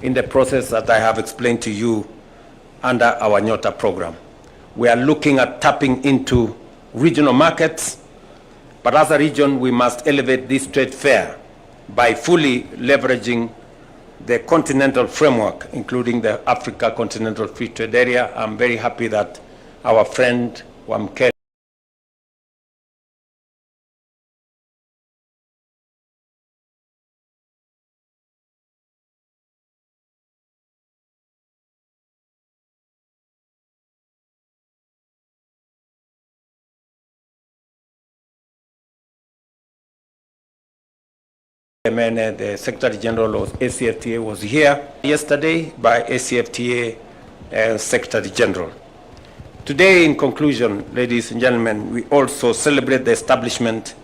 in the process that I have explained to you under our Nyota program. We are looking at tapping into regional markets, but as a region, we must elevate this trade fair by fully leveraging the continental framework, including the Africa Continental Free Trade Area. I'm very happy that our friend Wamkele the Secretary General of ACFTA was here yesterday by ACFTA Secretary General. Today, in conclusion, ladies and gentlemen, we also celebrate the establishment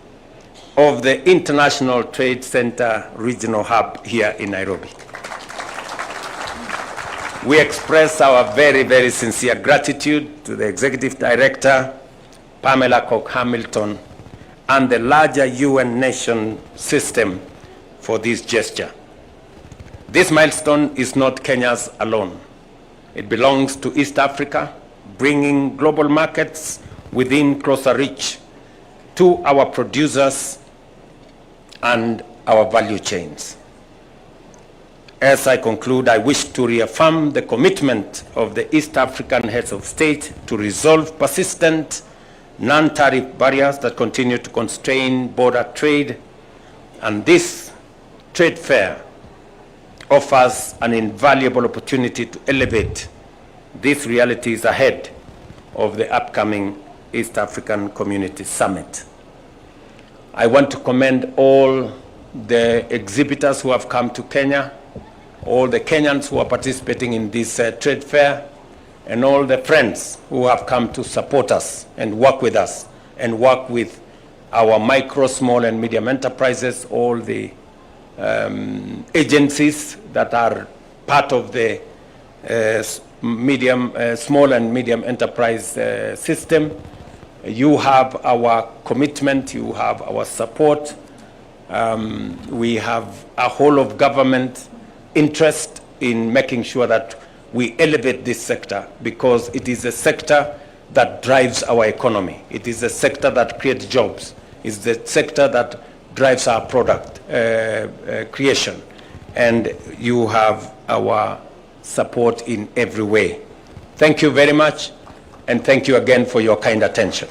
of the International Trade Center Regional Hub here in Nairobi. We express our very, very sincere gratitude to the Executive Director, Pamela Cook-Hamilton, and the larger UN nation system for this gesture. This milestone is not Kenya's alone. It belongs to East Africa, bringing global markets within closer reach to our producers and our value chains. As I conclude, I wish to reaffirm the commitment of the East African heads of state to resolve persistent non-tariff barriers that continue to constrain border trade, and this trade fair offers an invaluable opportunity to elevate these realities ahead of the upcoming East African Community Summit. I want to commend all the exhibitors who have come to Kenya, all the Kenyans who are participating in this trade fair, and all the friends who have come to support us and work with us and work with our micro, small, and medium enterprises, all the agencies that are part of the small and medium enterprise system. You have our commitment, you have our support. We have a whole of government interest in making sure that we elevate this sector, because it is a sector that drives our economy. It is a sector that creates jobs. It's the sector that drives our product creation. And you have our support in every way. Thank you very much, and thank you again for your kind attention.